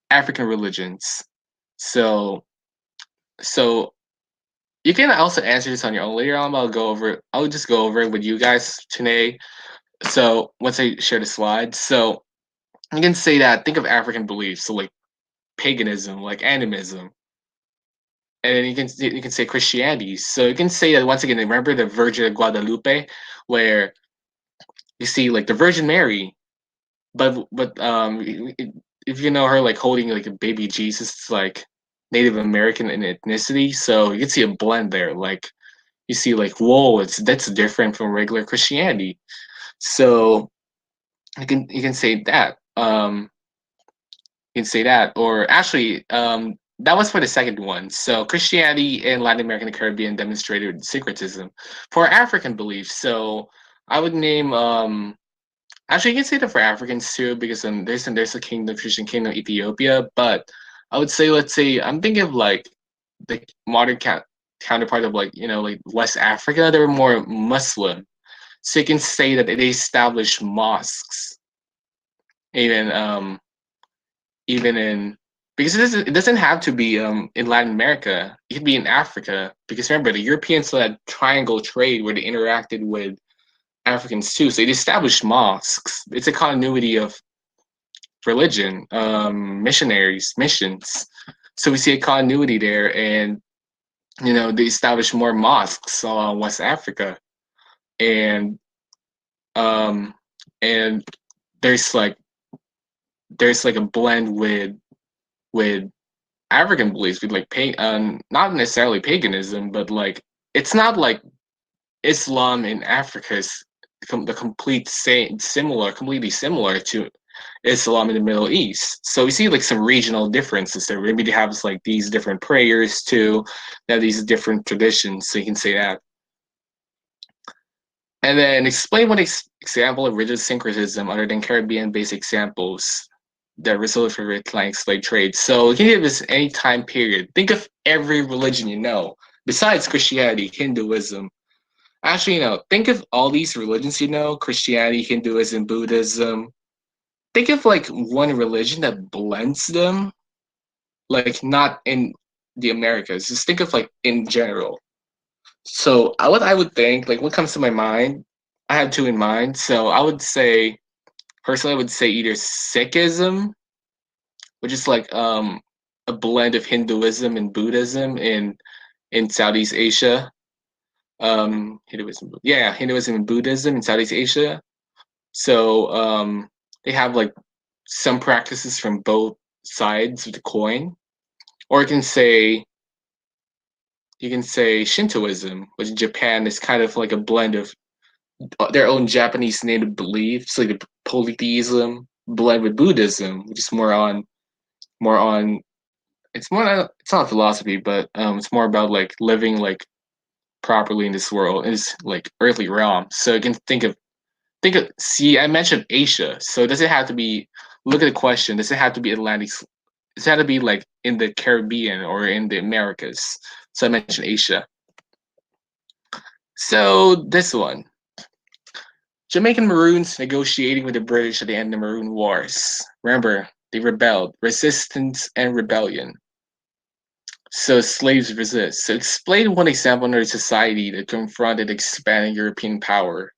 African religions. So so you can also answer this on your own later on. I'll just go over it with you guys today. So once I share the slides. So you can say that think of African beliefs. So like paganism, like animism, and then you can say Christianity. So you can say that once again. Remember the Virgin of Guadalupe, where you see like the Virgin Mary, but if you know her like holding like a baby Jesus, it's like Native American in ethnicity. So you can see a blend there. Like you see like whoa, that's different from regular Christianity. So you can say that. You can say that, or actually, that was for the second one. So Christianity in Latin America and the Caribbean demonstrated syncretism for African beliefs. So I would name, actually, you can say that for Africans too, because there's a kingdom, Christian kingdom, Ethiopia. But I would say, let's say, I'm thinking of like the modern counterpart of like like West Africa. They were more Muslim, so you can say that they established mosques, even even in because it doesn't have to be in Latin America. It could be in Africa because remember the Europeans led triangle trade where they interacted with Africans too. So they established mosques. It's a continuity of religion, missionaries, missions. So we see a continuity there, and they established more mosques in West Africa, and um, and there's like a blend with African beliefs with like not necessarily paganism, but like it's not like Islam in Africa is the complete same completely similar to Islam in the Middle East. So we see like some regional differences there. Maybe they have like these different prayers too. They have these different traditions, so you can say that. And then explain one example of rigid syncretism other than Caribbean-based examples that resulted from reclining slave trade. So you can give us any time period. Think of every religion you know, besides Christianity, Hinduism. Actually, think of all these religions you know: Christianity, Hinduism, Buddhism, think of like one religion that blends them, like not in the Americas. Just think of like in general. So what I would think, like what comes to my mind, I have two in mind. So I would say personally, I would say either Sikhism, which is like a blend of Hinduism and Buddhism in Southeast Asia. Hinduism, yeah, Hinduism and Buddhism in Southeast Asia. So they have like some practices from both sides of the coin, or you can say Shintoism, which in Japan is kind of like a blend of their own Japanese native beliefs, like the polytheism blend with Buddhism, which is more on it's not philosophy, but it's more about like living like properly in this world, in this like earthly realm. So you can think of see, I mentioned Asia. So does it have to be look at the question, does it have to be Atlantic, does it have to be like in the Caribbean or in the Americas? So I mentioned Asia. So this one. Jamaican Maroons negotiating with the British at the end of the Maroon Wars. Remember, they rebelled. Resistance and rebellion. So slaves resist. So explain one example in our society that confronted expanding European power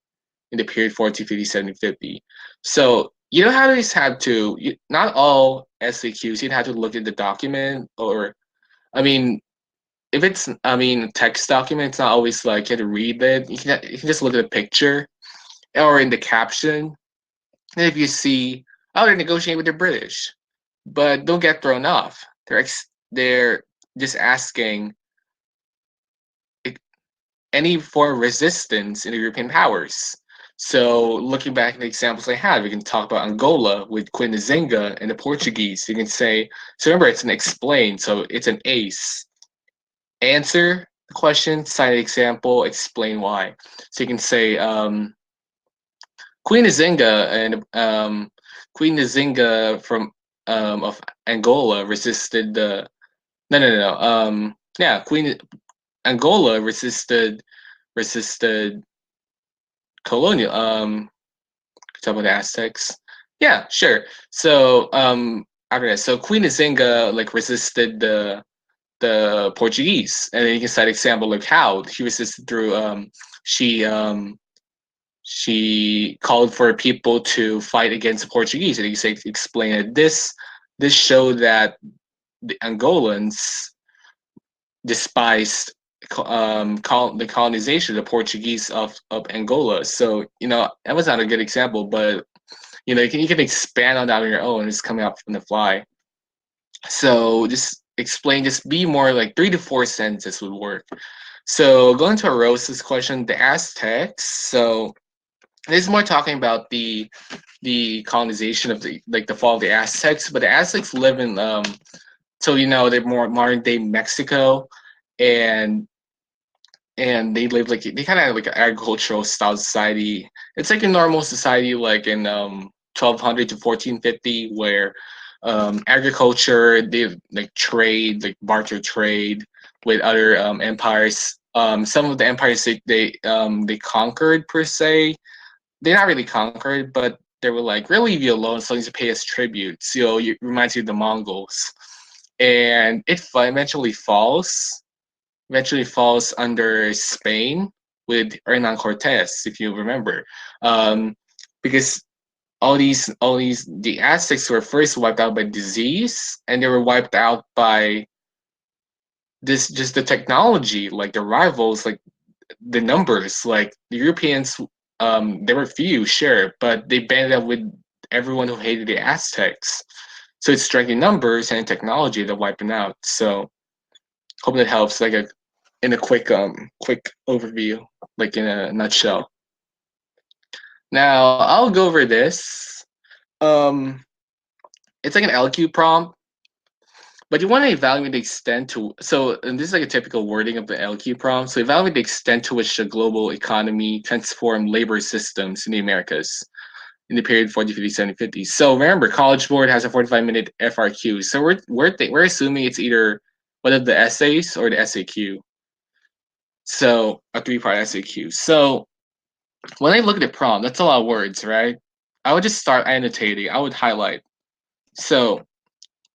in the period 1450 1750. So you know how to have to not all SAQs, you'd have to look at the document, or I mean if it's text document, it's not always like you have to read it. You can just look at the picture or in the caption. And if you see, oh, they're negotiating with the British, but don't get thrown off. They're just asking any form of resistance in the European powers. So looking back at the examples I have, we can talk about Angola with Queen Nzinga and the Portuguese. You can say, so remember, it's an explain, so it's an ACE. Answer the question, cite an example, explain why. So you can say Queen Nzinga and Queen Nzinga from of Angola resisted the no yeah, Queen Angola resisted colonial talk about the Aztecs. Yeah, sure. So after that, so Queen Nzinga like resisted the Portuguese, and then you can cite example like how she resisted through she um she called for people to fight against the Portuguese, and you say explain it. This showed that the Angolans despised the colonization of the Portuguese of Angola. So that was not a good example, but you can expand on that on your own. It's coming up from the fly. So just explain, just be more like 3 to 4 sentences would work. So going to Rosa's question, the Aztecs. So this is more talking about the colonization of the fall of the Aztecs, but the Aztecs live in they're more modern day Mexico, and they live like they kind of have like an agricultural style society. It's like a normal society, like in 1200 to 1450, where agriculture, they like trade, like barter trade with other empires. Some of the empires they conquered per se. They're not really conquered, but they were like, we'll leave you alone as long as you pay us tribute. So it reminds you of the Mongols, and it eventually falls under Spain with Hernan Cortes, if you remember, because the Aztecs were first wiped out by disease, and they were wiped out by this just the technology, like the rivals, like the numbers, like the Europeans. There were few, sure, but they banded up with everyone who hated the Aztecs. So it's strength in numbers and technology that wiping out. So hope that helps. Like in a quick overview, like in a nutshell. Now I'll go over this. Um, it's like an LQ prompt, but you want to evaluate the extent to. So, and this is like a typical wording of the LQ prompt. So evaluate the extent to which the global economy transformed labor systems in the Americas in the period 40, 50, 70, 50. So remember, College Board has a 45-minute FRQ. So we're assuming it's either one of the essays or the SAQ. So a 3-part SAQ. So when I look at the prompt, that's a lot of words, right? I would just start annotating. I would highlight. So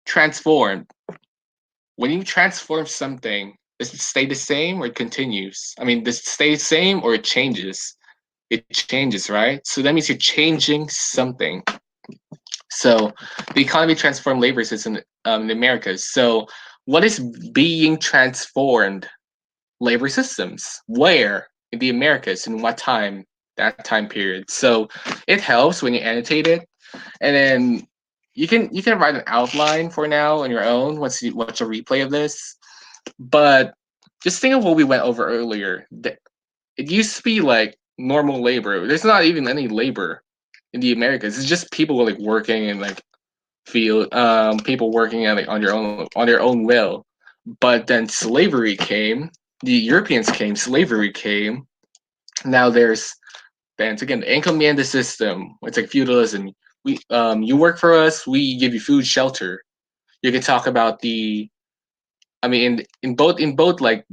transform. When you transform something, does it stay the same or it continues? I mean, does it stay the same or it changes? It changes, right? So that means you're changing something. So the economy transformed labor system in the Americas. So what is being transformed? Labor systems. Where? In the Americas. In what time? That time period. So it helps when you annotate it. And then you can write an outline for now on your own once you watch a replay of this. But just think of what we went over earlier. It used to be like normal labor. There's not even any labor in the Americas. It's just people like working in like field, people working at like on their own will. But then slavery came. The Europeans came. Slavery came. Now there's then again the Encomienda System. It's like feudalism. We you work for us. We give you food, shelter. You can talk about the. I mean, in both like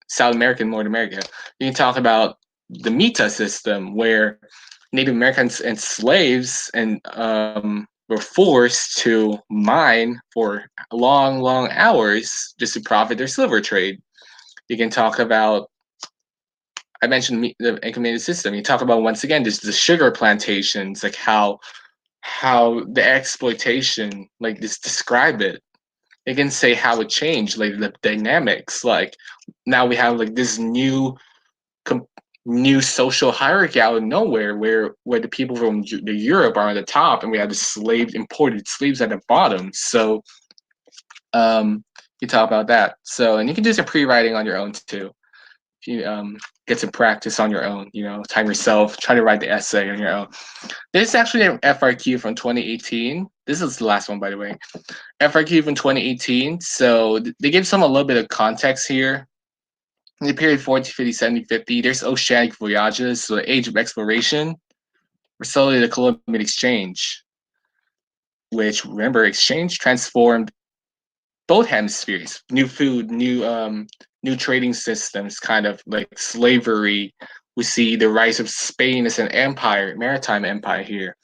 South America and North America, you can talk about the Mita system where Native Americans and slaves and were forced to mine for long, long hours just to profit their silver trade. You can talk about I mentioned the Encomienda System. You talk about once again just the sugar plantations, like how the exploitation, like just describe it. It can say how it changed, like the dynamics. Like now we have like this com- new social hierarchy out of nowhere, where the people from the Europe are on the top, and we have the imported slaves at the bottom. So you talk about that. So and you can do some pre-writing on your own too. If you get some practice on your own, time yourself, try to write the essay on your own. This is actually an FRQ from 2018. This is the last one, by the way. FRQ from 2018. So they give some a little bit of context here. In the period 1450, 1750, there's oceanic voyages, so the age of exploration. We're slowly the Columbian Exchange, which remember exchange transformed both hemispheres. New food, new trading systems, kind of like slavery. We see the rise of Spain as an empire, maritime empire here.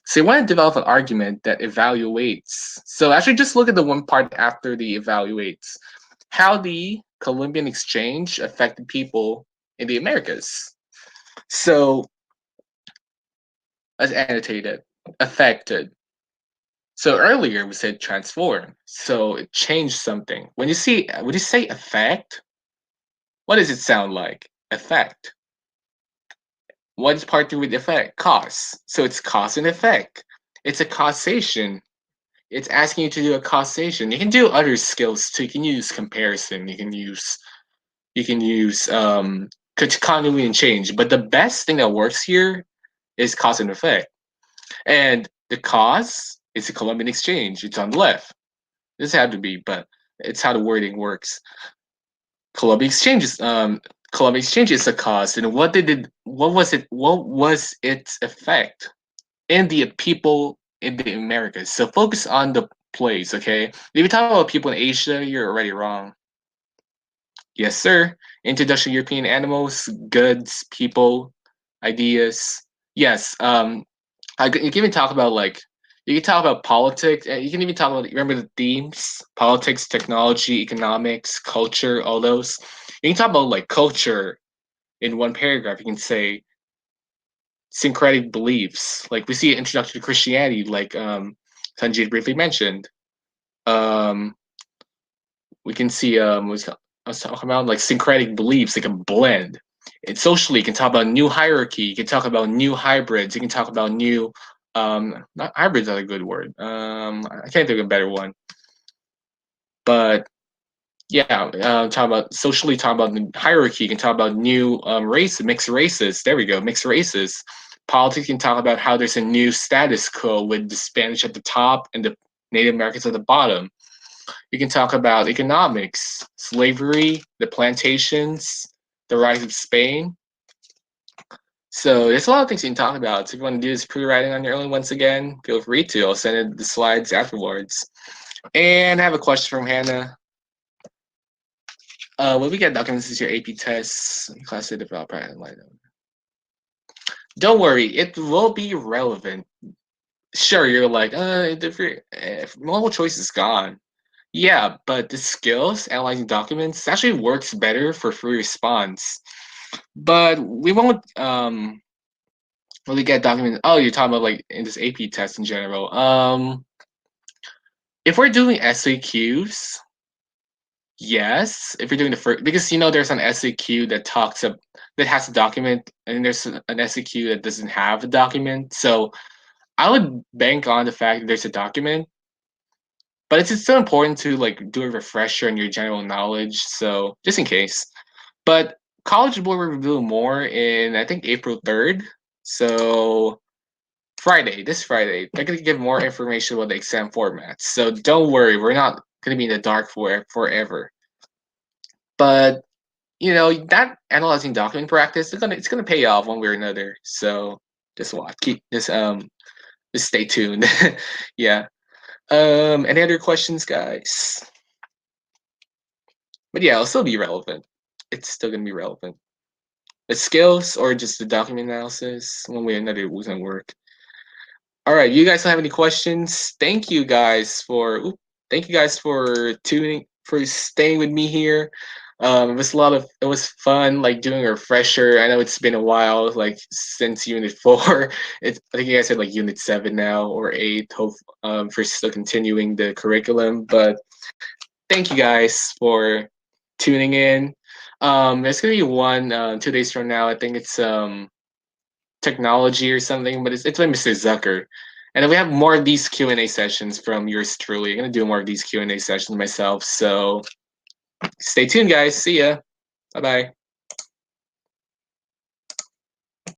So you want to develop an argument that evaluates. So actually just look at the one part after the evaluates. How the Columbian Exchange affected people in the Americas. So as annotated, affected. So earlier we said transform. So it changed something. When you say effect, what does it sound like? Effect. What is part three with effect? Cause. So it's cause and effect. It's a causation. It's asking you to do a causation. You can do other skills too. You can use comparison. You can use continuity and change. But the best thing that works here is cause and effect. And the cause is the Columbian Exchange. It's on the left. This had to be, but it's how the wording works. Columbian Exchange is Columbian Exchange is the cause, and what was it? What was its effect in the people in the Americas? So focus on the place, okay? If you talk about people in Asia, you're already wrong. Yes, sir. Introduction to European animals, goods, people, ideas. Yes. You can even talk about like you can talk about politics. And you can even talk about remember the themes: politics, technology, economics, culture, all those. You can talk about like culture in one paragraph. You can say syncretic beliefs. Like we see an introduction to Christianity, like Sanjay briefly mentioned. Um, we can see I was talking about like syncretic beliefs, like a blend. And socially, you can talk about new hierarchy. You can talk about new hybrids. You can talk about new not hybrids are a good word. I can't think of a better one. But yeah, talk about socially, talk about the hierarchy. You can talk about new race, mixed races. There we go, mixed races. Politics, you can talk about how there's a new status quo with the Spanish at the top and the Native Americans at the bottom. You can talk about economics, slavery, the plantations, the rise of Spain. So there's a lot of things you can talk about. So if you want to do this pre-writing on your own, once again, feel free to. I'll send it the slides afterwards. And I have a question from Hannah. When we get documents is your AP tests, class A developer, and like Don't worry, it will be relevant. Sure, you're like, if multiple choice is gone. Yeah, but the skills analyzing documents actually works better for free response. But we won't really get documents. Oh, you're talking about like in this AP test in general. If we're doing SAQs, yes. If you're doing the first, because there's an SAQ that has a document, and there's an SAQ that doesn't have a document. So I would bank on the fact that there's a document, but it's still important to like do a refresher on your general knowledge. So just in case. But College Board will reveal more in I think April 3rd. So this Friday, they're gonna give more information about the exam formats. So don't worry, we're not gonna be in the dark forever. But that analyzing document practice, it's gonna pay off one way or another. So just watch, just stay tuned. Yeah. Any other questions, guys? But yeah, it'll still be relevant. It's still gonna be relevant. The skills or just the document analysis, one way or another, it wouldn't work. All right, you guys don't have any questions? Thank you guys for staying with me here. It was fun, like doing a refresher. I know it's been a while, like since Unit 4. I think you guys said like Unit 7 now or 8. Hope for still continuing the curriculum. But thank you guys for tuning in. There's gonna be one 2 days from now. I think it's technology or something, but it's by Mr. Zucker. And then we have more of these Q&A sessions from yours truly. I'm gonna do more of these Q&A sessions myself. So stay tuned, guys. See ya. Bye bye.